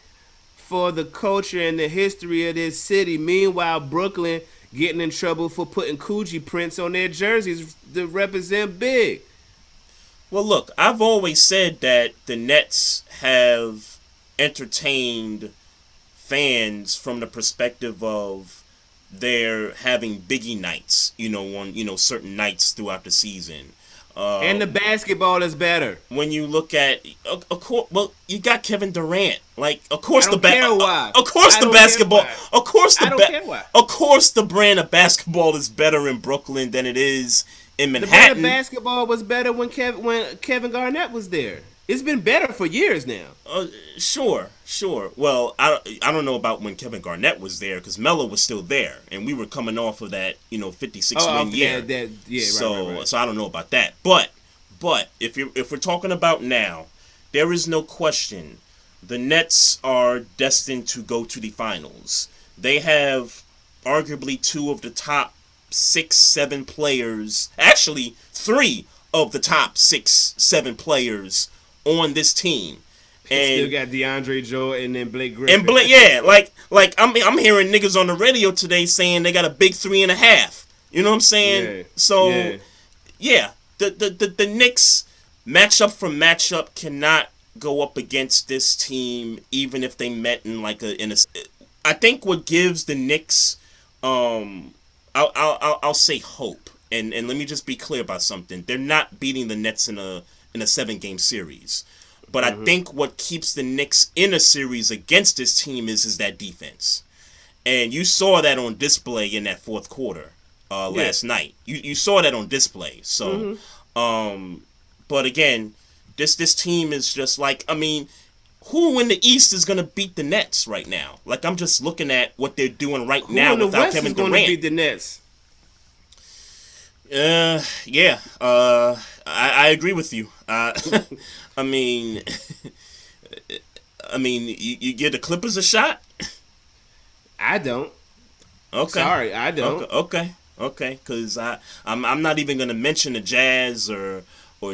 for the culture and the history of this city. Meanwhile, Brooklyn getting in trouble for putting Coogee prints on their jerseys to represent big. Well, look, I've always said that the Nets have entertained fans from the perspective of they're having biggie nights, on certain nights throughout the season. And the basketball is better. When you look at, of course, well, you got Kevin Durant. Like, of I course don't care why. of course I the don't care basketball, why. of course I the don't care why. of course the brand of basketball is better in Brooklyn than it is in The brand of Manhattan. basketball was better when Kevin Garnett was there. It's been better for years now. Sure. Well, I don't know about when Kevin Garnett was there because Melo was still there, and we were coming off of that 56 win year. Right. So I don't know about that. But if we're talking about now, there is no question the Nets are destined to go to the finals. They have arguably two of the top 6-7 players, actually 3 of the top 6-7 players on this team. And still got DeAndre Jordan and Blake Griffin. And Blake, yeah, like I'm hearing niggas on the radio today saying they got a big 3.5. You know what I'm saying? Yeah. So yeah, the Knicks matchup for matchup cannot go up against this team, even if they met in I think what gives the Knicks, I'll say hope, and let me just be clear about something. They're not beating the Nets in a 7-game series. But I think what keeps the Knicks in a series against this team is that defense. And you saw that on display in that fourth quarter last night. You saw that on display. So, but again, this team is just like, I mean, who in the East is going to beat the Nets right now? Like, I'm just looking at what they're doing right now without Kevin Durant. Who in the West is going to beat the Nets? Yeah. I agree with you. I mean, you give the Clippers a shot? I don't. Okay. Sorry, I don't. Okay. Because I'm not even gonna mention the Jazz or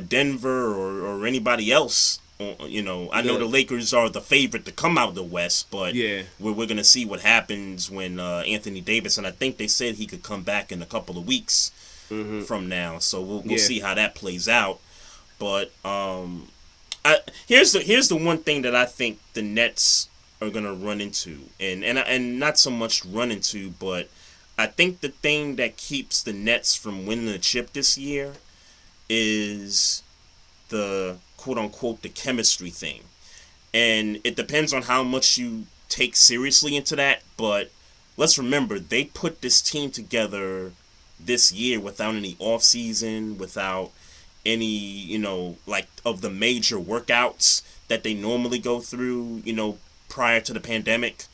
Denver or anybody else. I know the Lakers are the favorite to come out of the West, but we're gonna see what happens when Anthony Davis, and I think they said he could come back in a couple of weeks from now. So we'll see how that plays out. But here's the one thing that I think the Nets are gonna run into, and not so much run into, but I think the thing that keeps the Nets from winning the chip this year is the quote unquote the chemistry thing, and it depends on how much you take seriously into that. But let's remember they put this team together this year without any off season, without any, of the major workouts that they normally go through, prior to the pandemic.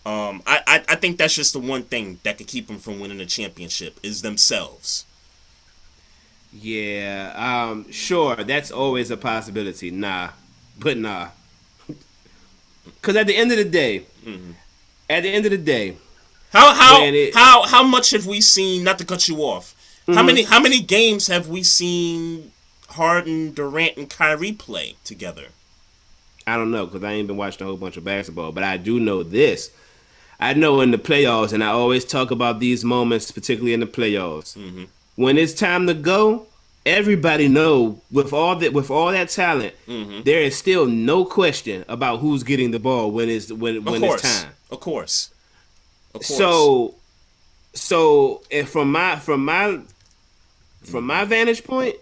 I think that's just the one thing that could keep them from winning the championship is themselves. Yeah, sure, that's always a possibility. Nah. Because at the end of the day, how much have we seen? Not to cut you off. How many games have we seen Harden, Durant, and Kyrie play together? I don't know because I ain't been watching a whole bunch of basketball, but I do know this. I know in the playoffs, and I always talk about these moments, particularly in the playoffs. When it's time to go, everybody know with all that talent, there is still no question about who's getting the ball when it's time. Of course. So if from my vantage point,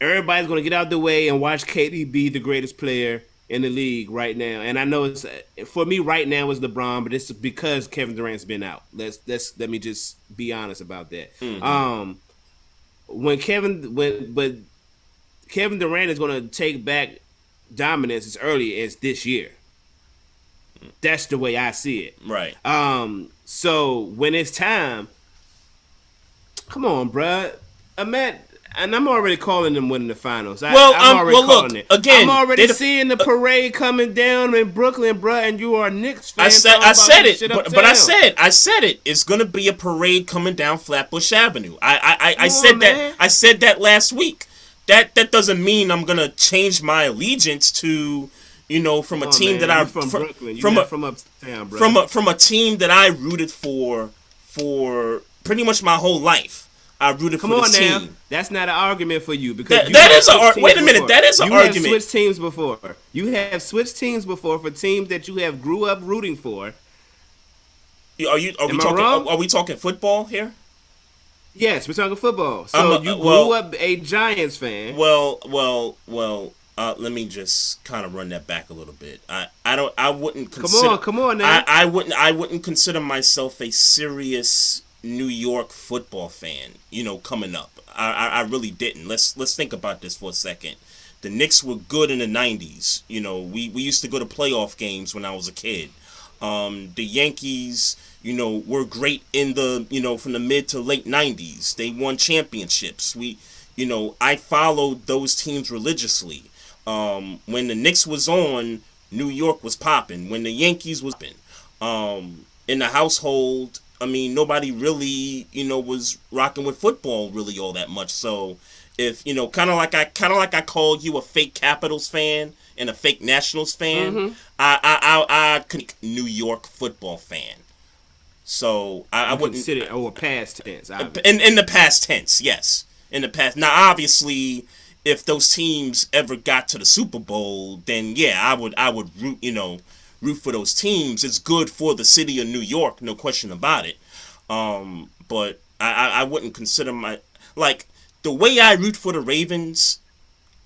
everybody's gonna get out the way and watch KD be the greatest player in the league right now. And I know it's for me right now is LeBron, but it's because Kevin Durant's been out. Let me just be honest about that. But Kevin Durant is gonna take back dominance as early as this year. That's the way I see it. Right. So when it's time, come on, bruh. And I'm already calling them winning the finals. I'm already seeing the parade coming down in Brooklyn, bruh, and you are a Knicks fan. I said it. It's gonna be a parade coming down Flatbush Avenue. I said that last week. That doesn't mean I'm gonna change my allegiance to, from a team that I from Brooklyn. You're not from uptown, bro. From a team that I rooted for pretty much my whole life. I rooted for this team. Now. That's not an argument for you because that is an wait a minute. That is an argument. You have switched teams before. You have switched teams before for teams that you have grew up rooting for. Are we talking football here? Yes, we're talking football. I'm So you grew up a Giants fan. well. Let me just kind of run that back a little bit. I wouldn't consider. Come on now. I wouldn't consider myself a serious New York football fan. Coming up, I really didn't. Let's think about this for a second. The Knicks were good in the '90s. We used to go to playoff games when I was a kid. The Yankees, were great in the, from the mid to late '90s. They won championships. I followed those teams religiously. When the Knicks was on, New York was popping. When the Yankees was popping, in the household, I mean, nobody really, was rocking with football really all that much. So, if kind of like I called you a fake Capitals fan and a fake Nationals fan, I could New York football fan. So I wouldn't consider past tense. In the past tense, yes. In the past. Now, obviously, if those teams ever got to the Super Bowl, then yeah, I would root for those teams. It's good for the city of New York, no question about it. But I wouldn't consider the way I root for the Ravens.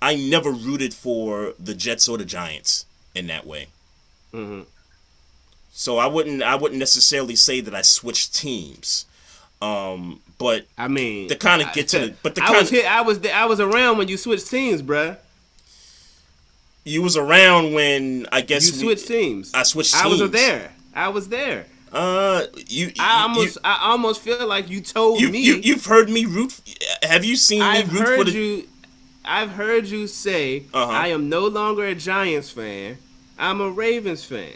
I never rooted for the Jets or the Giants in that way. Mm-hmm. So I wouldn't necessarily say that I switched teams. But I mean, to kind of get to the, but the I was around when you switched teams, bruh. You was around when I guess you switched teams. I switched teams. I was there. I almost feel like you told me. You've heard me root. Have you seen me root for the? I've heard you say I am no longer a Giants fan. I'm a Ravens fan.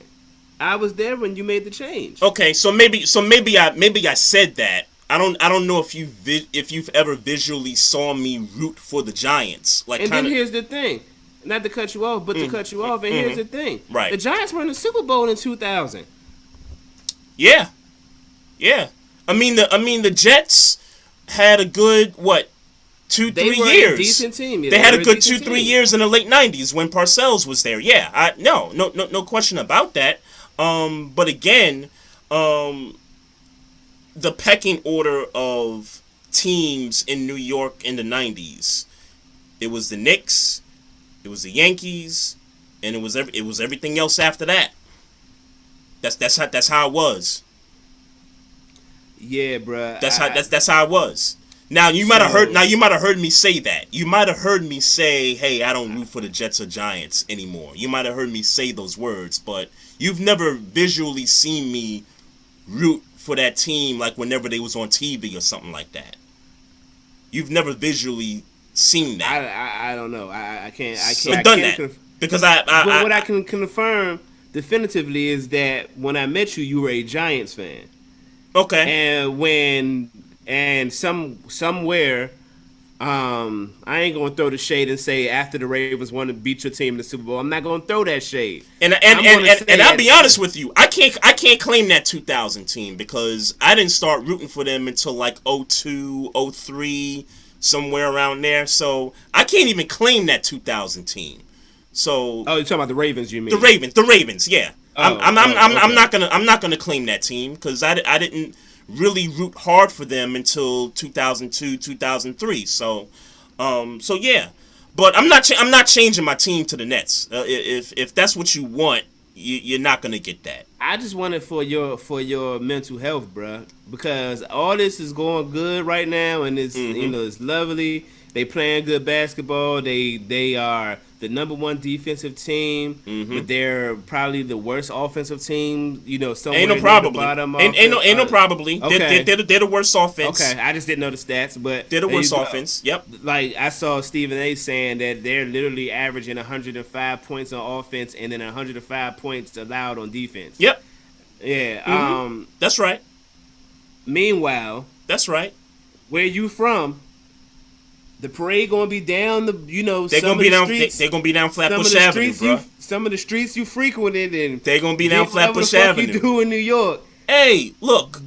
I was there when you made the change. Okay, so maybe I said that. I don't know if you've ever visually saw me root for the Giants. Then here's the thing. Not to cut you off, but to cut you off. And here's the thing. Right. The Giants were in the Super Bowl in 2000. Yeah. I mean the Jets had a good 2-3 years. A decent team. Yeah, they had a good 2-3 years in the late '90s when Parcells was there. Yeah, no question about that. But again, the pecking order of teams in New York in the '90s, it was the Knicks, it was the Yankees, and it was everything else after that. That's how it was. Yeah, bruh. That's how it was. Now you might have heard me say that. You might have heard me say, "Hey, I don't root for the Jets or Giants anymore." You might have heard me say those words, but you've never visually seen me root for that team like whenever they was on TV or something like that. You've never visually seen that. I don't know. I can't. So done that because what I can confirm definitively is that when I met you, you were a Giants fan. Okay. And somewhere, I ain't gonna throw the shade and say after the Ravens won to beat your team in the Super Bowl. I'm not gonna throw that shade. And I'll be honest with you, I can't claim that 2000 team because I didn't start rooting for them until like 02, 03, somewhere around there. So I can't even claim that 2000 team. So you're talking about the Ravens, you mean? The Ravens, yeah. Okay. I'm not gonna claim that team because I didn't really root hard for them until 2002, 2003. So yeah. But I'm not changing my team to the Nets. If that's what you want, you're not gonna get that. I just want it for your mental health, bruh, because all this is going good right now, and it's it's lovely. They playing good basketball. They are the number one defensive team, but they're probably the worst offensive team. Somewhere ain't no probably. Ain't no probably. Okay. They're the worst offense. Okay, I just didn't know the stats, but they're the worst offense. Yep. Like I saw Stephen A. saying that they're literally averaging 105 points on offense and then 105 points allowed on defense. Yep. Yeah. That's right. Meanwhile, that's right. Where you from? The parade gonna be down the they're gonna be down. They're gonna be down Flatbush Avenue, bro. Some of the streets you frequented and they're gonna be down Flatbush Avenue. You do in New York? Hey, look,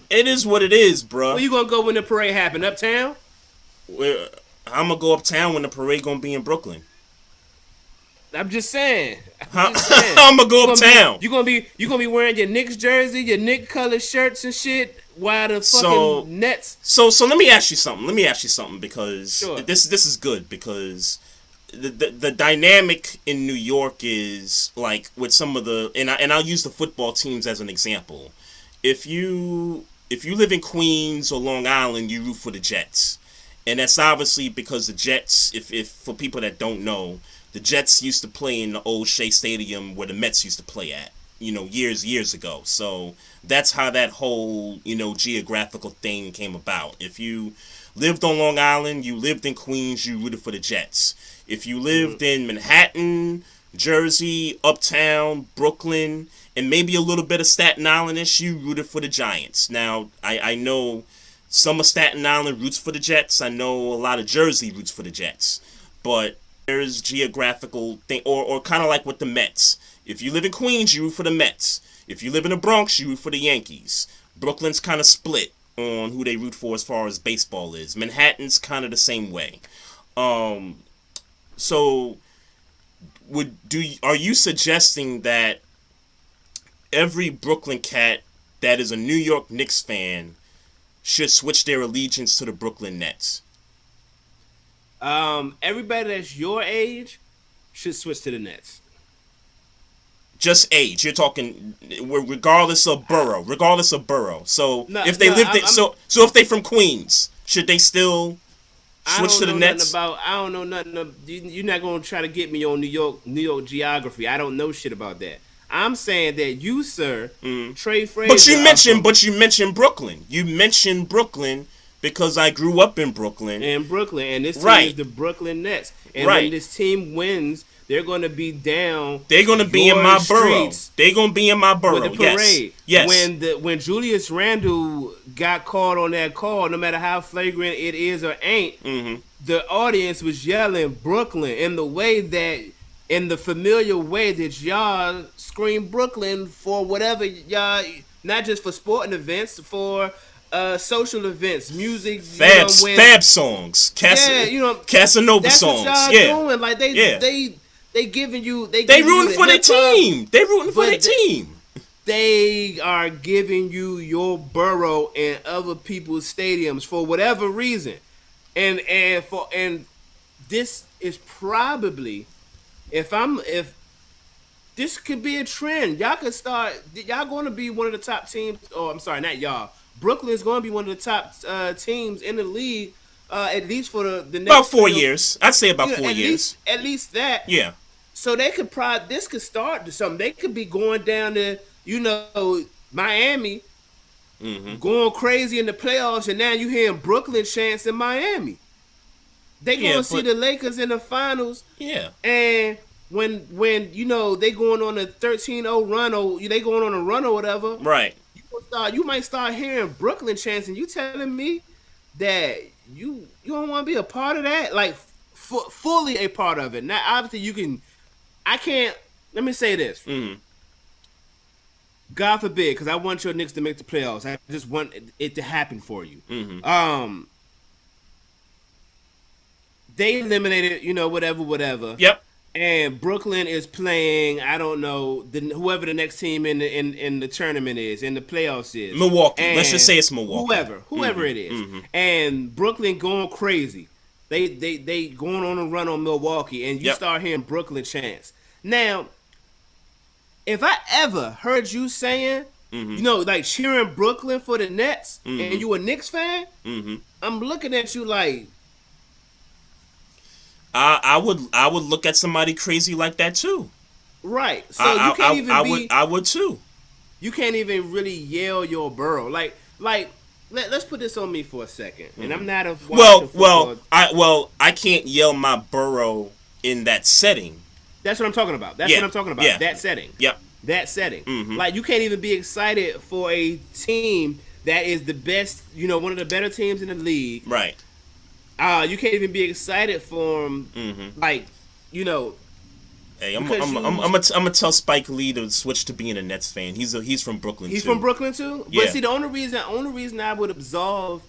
it is what it is, bro. Where you gonna go when the parade happen? Uptown? I'm gonna go uptown when the parade gonna be in Brooklyn. I'm just saying. I'm gonna go uptown. You gonna be wearing your Knicks jersey, your Knicks colored shirts and shit, while the fucking Nets. So let me ask you something because sure. this is good because the dynamic in New York is like with some of the and I'll use the football teams as an example. If you live in Queens or Long Island, you root for the Jets. And that's obviously because the Jets, if for people that don't know, the Jets used to play in the old Shea Stadium where the Mets used to play at, years ago. So that's how that whole, geographical thing came about. If you lived on Long Island, you lived in Queens, you rooted for the Jets. If you lived in Manhattan, Jersey, Uptown, Brooklyn, and maybe a little bit of Staten Island-ish, you rooted for the Giants. Now, I know some of Staten Island roots for the Jets. I know a lot of Jersey roots for the Jets. But there's geographical thing, or kind of like with the Mets. If you live in Queens, you root for the Mets. If you live in the Bronx, you root for the Yankees. Brooklyn's kind of split on who they root for as far as baseball is. Manhattan's kind of the same way. So, are you suggesting that every Brooklyn cat that is a New York Knicks fan should switch their allegiance to the Brooklyn Nets? Everybody that's your age should switch to the Nets. Just age. You're talking regardless of borough. So if they if they from Queens, should they still switch to the Nets? I don't know nothing. You're not gonna try to get me on New York geography. I don't know shit about that. I'm saying that you, sir, Trey Fraser. But you mentioned Brooklyn. You mentioned Brooklyn because I grew up in Brooklyn. And this team is the Brooklyn Nets. And when this team wins, they're going to be down. They're going to be in my borough. They're going to be in my borough. With the parade. Yes. When Julius Randle got caught on that call, no matter how flagrant it is or ain't, the audience was yelling Brooklyn in the familiar way that y'all scream Brooklyn for whatever y'all, not just for sporting events, for social events, music, fab songs, Casanova songs. That's what y'all doing. Like they giving you, they rooting for their team. They rooting for their team. They are giving you your borough and other people's stadiums for whatever reason, and this is probably. If this could be a trend, y'all could start. Y'all going to be one of the top teams. Oh, I'm sorry, not y'all. Brooklyn's going to be one of the top teams in the league, at least for the next about 4 years. I'd say about 4 years. At least that. Yeah. So they could this could start to something. They could be going down to Miami, going crazy in the playoffs, and now you hearing Brooklyn chants in Miami. They gonna see the Lakers in the finals. Yeah. And when they going on a 13-0 run or they going on a run or whatever. Right. You might start hearing Brooklyn chants, and you telling me that you don't want to be a part of that, like fully a part of it. Now, obviously, you can. I can't. Let me say this. God forbid, because I want your Knicks to make the playoffs. I just want it to happen for you. They eliminated, whatever. Yep. And Brooklyn is playing, I don't know, whoever the next team in the tournament is, in the playoffs is. Milwaukee. Let's just say it's Milwaukee. Whoever it is. And Brooklyn going crazy. They going on a run on Milwaukee, and you start hearing Brooklyn chants. Now, if I ever heard you saying, like cheering Brooklyn for the Nets, and you a Knicks fan, I'm looking at you like, I would look at somebody crazy like that too. Right. So you can't even I would too. You can't even really yell your borough. Like let's put this on me for a second. And I'm not a I can't yell my borough in that setting. That's what I'm talking about. That's what I'm talking about. Yeah. That setting. Yep. That setting. Like you can't even be excited for a team that is the best, one of the better teams in the league. Right. You can't even be excited for him, Hey, I'm gonna tell Spike Lee to switch to being a Nets fan. He's from Brooklyn. He's from Brooklyn too. Yeah. But see, the only reason I would absolve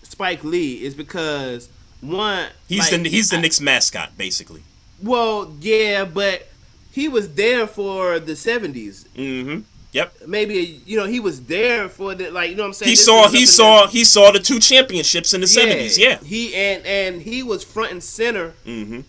Spike Lee is because one, He's the Knicks mascot, basically. well, yeah, but he was there for the 70s. Mm-hmm. Yep. Maybe he was there for the, like, you know what I'm saying. He saw the 2 championships in the 70s. Yeah. He was front and center. Mm-hmm.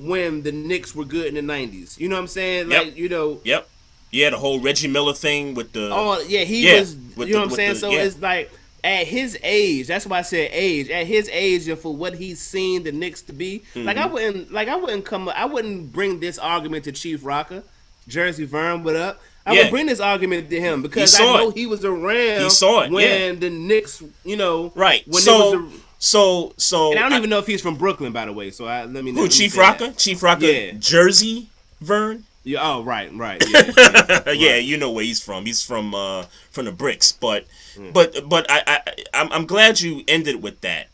When the Knicks were good in the 90s. You know what I'm saying? Yep. Like, Yep. Yeah, the whole Reggie Miller thing with the. Oh, yeah, he was. You know what I'm saying? So it's like, at his age, that's why I said age. At his age, and for what he's seen the Knicks to be, like I wouldn't bring this argument to Chief Rocker, Jersey Vern. What up? I would bring this argument to him because I know he was around. He saw it when the Knicks, right. When So and I don't even know if he's from Brooklyn, by the way. So let me know. Who, Chief Rocker? That. Chief Rocker, yeah. Jersey Vern. Yeah. Oh, right. Yeah. Yeah, you know where he's from. He's from the bricks. But I'm glad you ended with that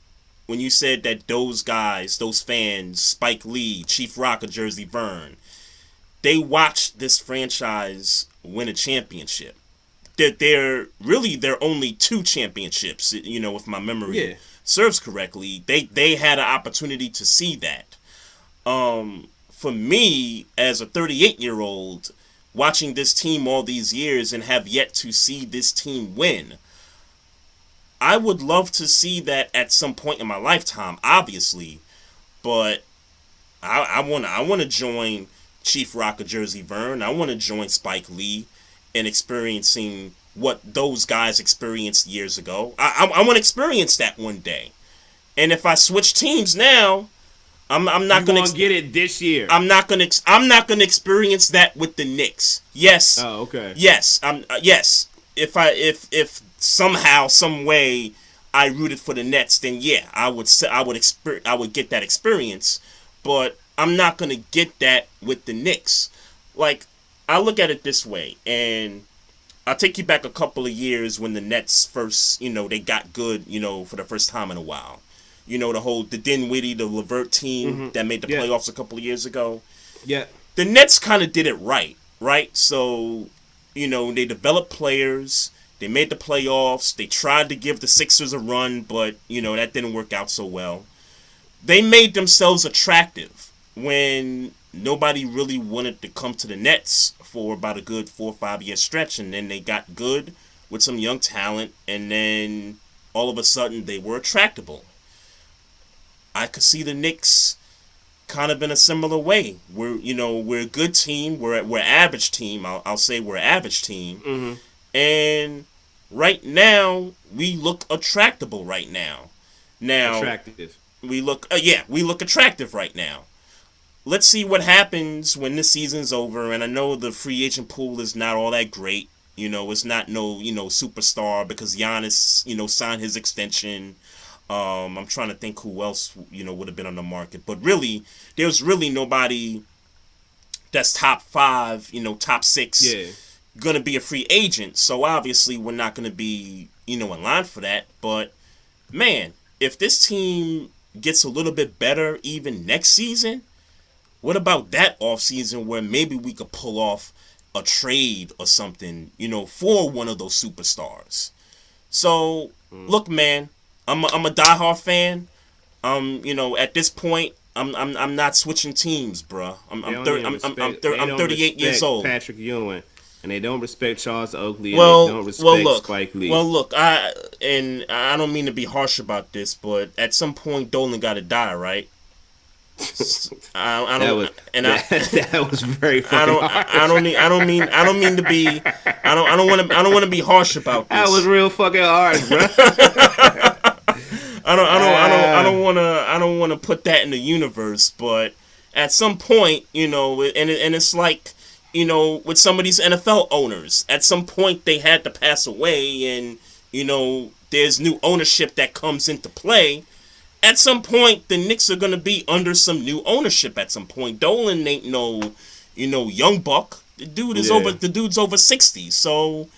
when you said that those guys, those fans, Spike Lee, Chief Rocker, Jersey Vern, they watched this franchise win a championship. They're only 2 championships. If my memory serves correctly, they had an opportunity to see that. For me, as a 38-year-old, watching this team all these years and have yet to see this team win, I would love to see that at some point in my lifetime, obviously, but I want to join Chief Rocker, Jersey Vern. I want to join Spike Lee in experiencing what those guys experienced years ago. I want to experience that one day. And if I switch teams now, I'm not going to get it this year. I'm not going to experience that with the Knicks. Yes. Oh, okay. Yes. Yes. If somehow, some way I rooted for the Nets, then yeah, I would get that experience, but I'm not going to get that with the Knicks. Like, I look at it this way, and I'll take you back a couple of years when the Nets first, they got good, for the first time in a while. The Dinwiddie, the LeVert team that made the playoffs a couple of years ago. Yeah. The Nets kind of did it right? So, they developed players. They made the playoffs. They tried to give the Sixers a run, but, that didn't work out so well. They made themselves attractive when nobody really wanted to come to the Nets for about a good 4 or 5 year stretch, and then they got good with some young talent, and then all of a sudden they were attractable. I could see the Knicks kind of in a similar way. We're a good team. We're average team. I'll say we're average team. And right now we look attractable. Right now, attractive. We look attractive right now. Let's see what happens when this season's over. And I know the free agent pool is not all that great. It's not no superstar because Giannis signed his extension. I'm trying to think who else, would have been on the market. But really, there's really nobody that's top 5, top 6, going to be a free agent. So obviously, we're not going to be, in line for that. But, man, if this team gets a little bit better even next season, what about that offseason where maybe we could pull off a trade or something, for one of those superstars? So, look, man. I'm a diehard fan. At this point, I'm not switching teams, bro. I'm 38 years old. Patrick Ewing, and they don't respect Charles Oakley. And they don't respect Spike Lee. Well, look, I don't mean to be harsh about this, but at some point, Dolan got to die, right? That was very fucking harsh. I don't mean to be. I don't want to be harsh about this. That was real fucking harsh, bro. I don't want to put that in the universe, but at some point, and it's like, with some of these NFL owners, at some point they had to pass away, and there's new ownership that comes into play. At some point, the Knicks are gonna be under some new ownership. At some point, Dolan ain't no, young buck. The dude's over 60. So,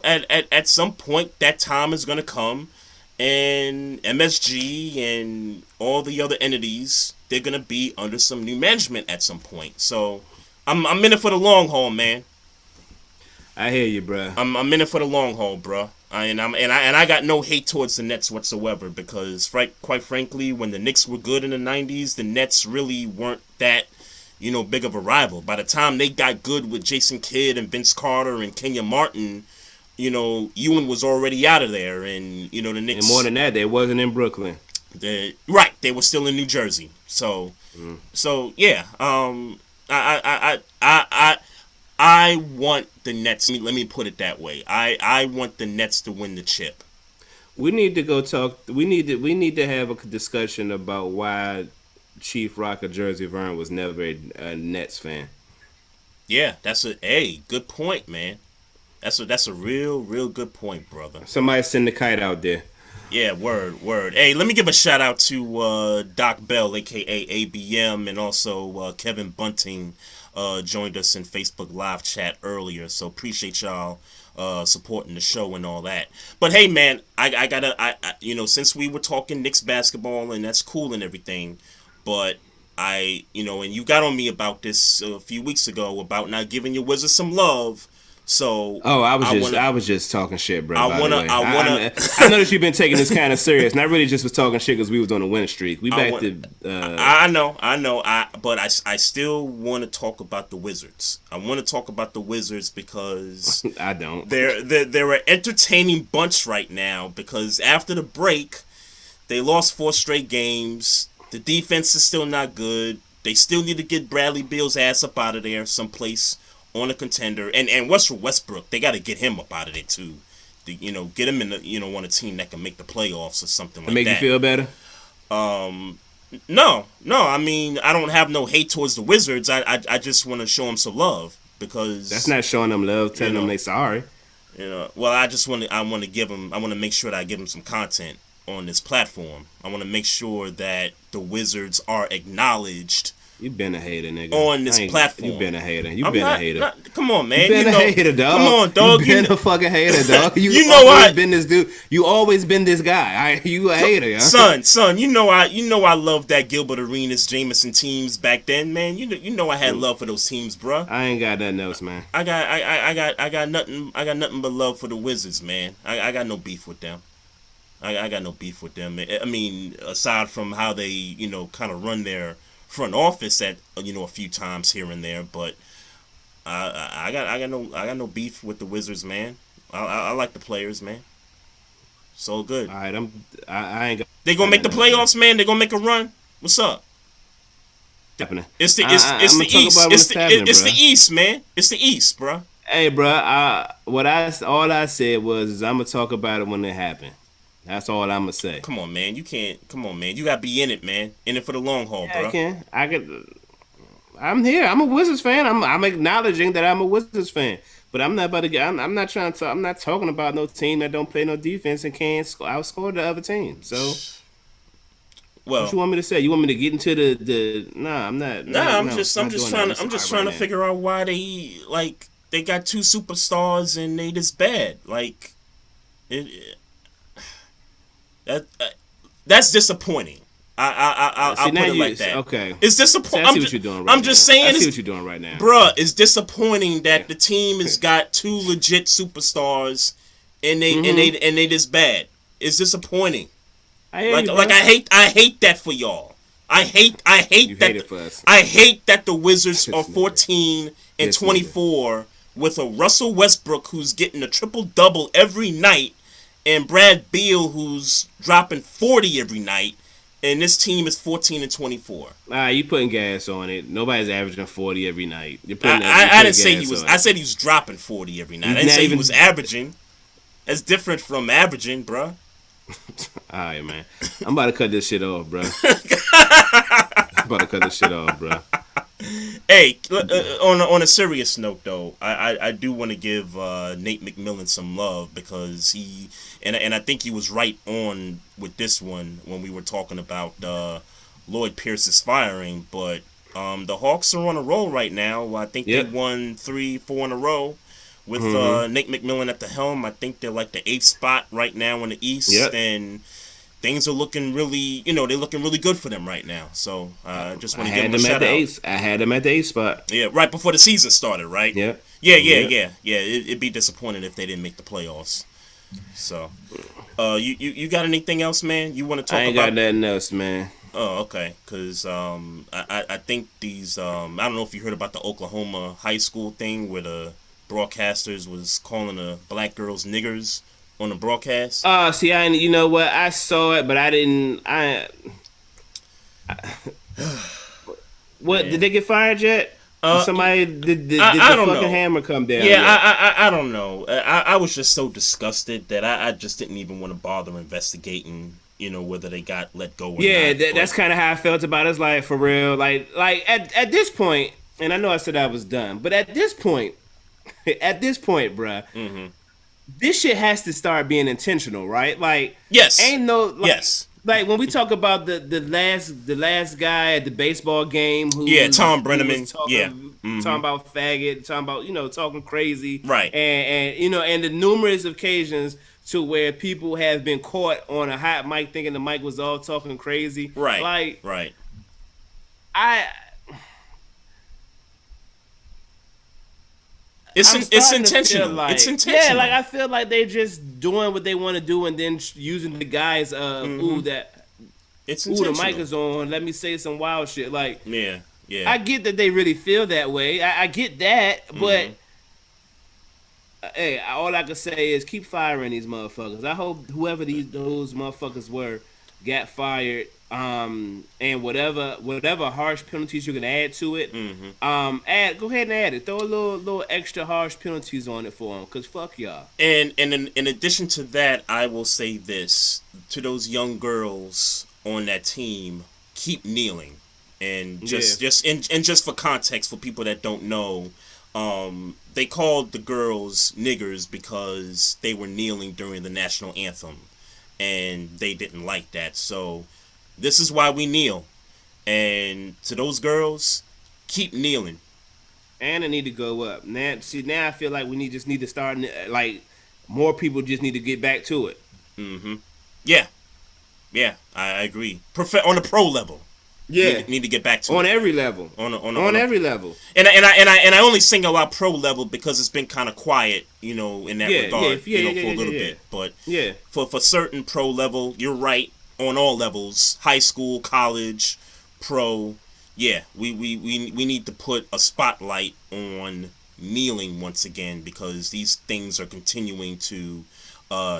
at some point, that time is gonna come. And MSG and all the other entities, they're going to be under some new management at some point. So, I'm in it for the long haul, man. I hear you, bro. I'm in it for the long haul, bro. I got no hate towards the Nets whatsoever because, quite frankly, when the Knicks were good in the '90s, the Nets really weren't that, big of a rival. By the time they got good with Jason Kidd and Vince Carter and Kenya Martin, Ewing was already out of there, and the Knicks. And more than that, they wasn't in Brooklyn. They were still in New Jersey. So, yeah. I want the Nets. Let me put it that way. I want the Nets to win the chip. We need to go talk. We need to have a discussion about why Chief Rocker Jersey Vern was never a Nets fan. Yeah, that's good point, man. That's a real good point, brother. Somebody send the kite out there. Yeah, word. Hey, let me give a shout out to Doc Bell, aka ABM, and also Kevin Bunting. Joined us in Facebook live chat earlier, so appreciate y'all supporting the show and all that. But hey, man, I gotta, since we were talking Knicks basketball and that's cool and everything, but and you got on me about this a few weeks ago about not giving your Wizards some love. So I was just talking shit, bro. I know that you've been taking this kind of serious, and I really just was talking shit because we was on a winning streak. I know. But I still want to talk about the Wizards. I want to talk about the Wizards because I don't. They're an entertaining bunch right now because after the break, they lost 4 straight games. The defense is still not good. They still need to get Bradley Beal's ass up out of there someplace on a contender, and Russell Westbrook, they got to get him up out of there too. Get him in the on a team that can make the playoffs or something like that. Make you feel better? No. I mean, I don't have no hate towards the Wizards. I just want to show them some love because that's not showing them love. Telling them they sorry. Well, I want to make sure that I give them some content on this platform. I want to make sure that the Wizards are acknowledged. You been a hater, nigga. On this platform. You been a hater. You been a hater. Come on, man. You been a hater, dog. Come on, dog. You been a fucking hater, dog. You been this dude. You always been this guy. You a hater, huh? Son. You know I loved that Gilbert Arenas, Jameson teams back then, man. You know I had love for those teams, bro. I ain't got nothing else, man. I got nothing but love for the Wizards, man. I got no beef with them. I got no beef with them. I mean, aside from how they, kind of run their front office at a few times here and there, but I got no beef with the Wizards, man. I like the players, man. So good. All right, I ain't. They gonna make the playoffs, man. They gonna make a run. What's up? Happening. It's the East. It's the East, man. It's the East, bro. Hey, bro. All I said was I'm gonna talk about it when it happened. That's all I'm gonna say. Come on, man. You can't. Come on, man. You gotta be in it, man. In it for the long haul, bro. I can. I'm here. I'm a Wizards fan. I'm acknowledging that I'm a Wizards fan. But I'm not about to get. I'm not trying to. I'm not talking about no team that don't play no defense and can't outscore the other team. So, what you want me to say? You want me to get into the? Nah, I'm not. I'm just trying to figure out why they got 2 superstars and they this bad. That's disappointing. I'll put it like that. Okay, it's disappointing. I see what you're doing right I'm just saying. I see what you're doing right now, bruh. It's disappointing that the team has got 2 legit superstars and they this bad. It's disappointing. I hate that for y'all. I hate that the Wizards are 14 and 24 with a Russell Westbrook who's getting a triple-double every night and Brad Beal who's dropping 40 every night, and this team is 14 and 24. You putting gas on it. Nobody's averaging 40 every night. I didn't say he was. I said he was dropping 40 every night. I didn't say he was averaging. That's different from averaging, bro. All right, man. I'm about to cut this shit off, bro. Hey, on a serious note, though, I do want to give Nate McMillan some love because he and I think he was right on with this one when we were talking about Lloyd Pierce's firing. But the Hawks are on a roll right now. I think they won 3-4 in a row with Nate McMillan at the helm. I think they're like the 8th spot right now in the East, and things are looking really, they're looking really good for them right now. So I just want to give them a shout out. I had them at the 8th spot. Yeah, right before the season started, right? Yeah. It'd be disappointing if they didn't make the playoffs. So, you got anything else, man? You want to I talk ain't got about? nothing else, man. Oh, okay. Because I think these I don't know if you heard about the Oklahoma high school thing where the broadcasters was calling the black girls niggers on the broadcast. See, you know what? I saw it, but I didn't. What did Man, they get fired yet? uh, Somebody did I the don't fucking know. hammer come down Yeah, yet? I don't know. I was just so disgusted that I just didn't even want to bother investigating. Whether they got let go or Yeah, not. But that's kind of how I felt about it. It's like for real, like at this point, and I know I said I was done, but at this point, bruh, hmm this shit has to start being intentional, right? Like, yes, ain't no yes, like when we talk about the last guy at the baseball game yeah. who Tom was Brenneman. Yeah. talking about faggot, talking about talking crazy, Right. and the numerous occasions to where people have been caught on a hot mic thinking the mic was all talking crazy. Right. Like Right. I I'm It's starting to feel intentional. It's like, yeah, like intentional. I feel like they just doing what they want to do and then using the guise of, hmm It's the mic intentional. is on. Let me say some wild shit. Like, Yeah. Yeah. I get that they really feel that way. I get that, but hmm hey, all I can say is keep firing these motherfuckers. I hope whoever those motherfuckers were got fired. And whatever harsh penalties you can add to it, hmm go ahead and add it. Throw a little extra harsh penalties on it for them, cause fuck y'all. And in addition to that, I will say this to those young girls on that team: keep kneeling, and Yeah. and just for context for people that don't know, they called the girls niggers because they were kneeling during the national anthem, and they didn't like that. So this is why we kneel. And to those girls, keep kneeling. And it need to go up. Now I feel like we just need to start, like, more people just need to get back to it. hmm Yeah, yeah, I agree. On the pro level, Yeah, need to get back to on it. every level. On a, Every level. and I only single out pro level because it's been kind of quiet, in that Yeah, yeah, regard, yeah, yeah, for a yeah, little yeah, bit. But yeah. for certain pro level, you're right on all levels, high school, college, pro. Yeah, we need to put a spotlight on kneeling once again because these things are continuing to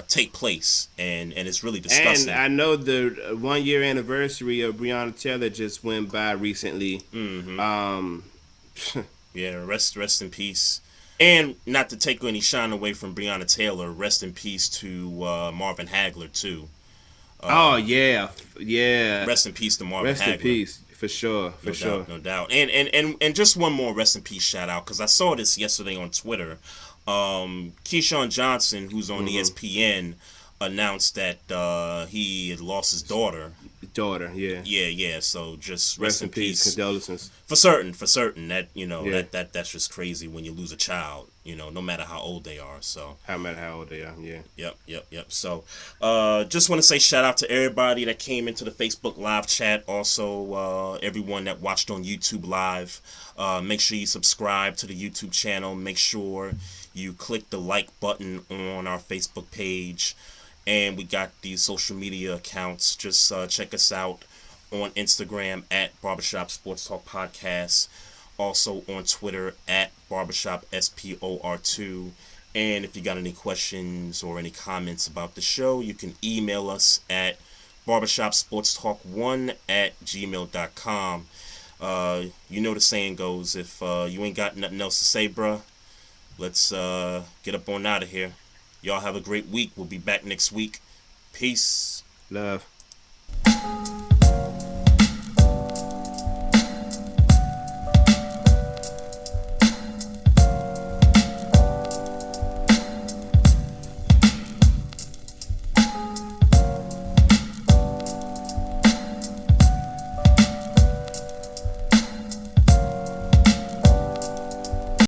take place, and it's really And disgusting. I know the 1 year anniversary of Breonna Taylor just went by recently. hmm Um, Yeah, rest in peace. And not to take any shine away from Breonna Taylor, rest in peace to Marvin Hagler too. oh yeah, yeah. Rest in peace to Marvin Rest in Hagler. peace, for sure, for No doubt, sure. no doubt. And just one more rest in peace shout out because I saw this yesterday on Twitter. Keyshawn Johnson, who's on Hmm. ESPN, announced that he had lost his daughter. Daughter, yeah. Yeah, yeah. So just Rest rest in in peace, peace. condolences. For certain that Yeah, that's just crazy when you lose a child, no matter how old they are. So no matter how old they are. Yeah. yep. So just want to say shout out to everybody that came into the Facebook live chat. Also everyone that watched on YouTube live. Make sure you subscribe to the YouTube channel. Make sure you click the like button on our Facebook page. And we got these social media accounts. Just check us out on Instagram at Barbershop Sports Talk Podcast. Also on Twitter at Barbershop SPOR2. And if you got any questions or any comments about the show, you can email us at barbershopsportstalk1 at gmail.com. You know the saying goes, if you ain't got nothing else to say, bruh, let's get up on out of here. Y'all have a great week. We'll be back next week. Peace. Love.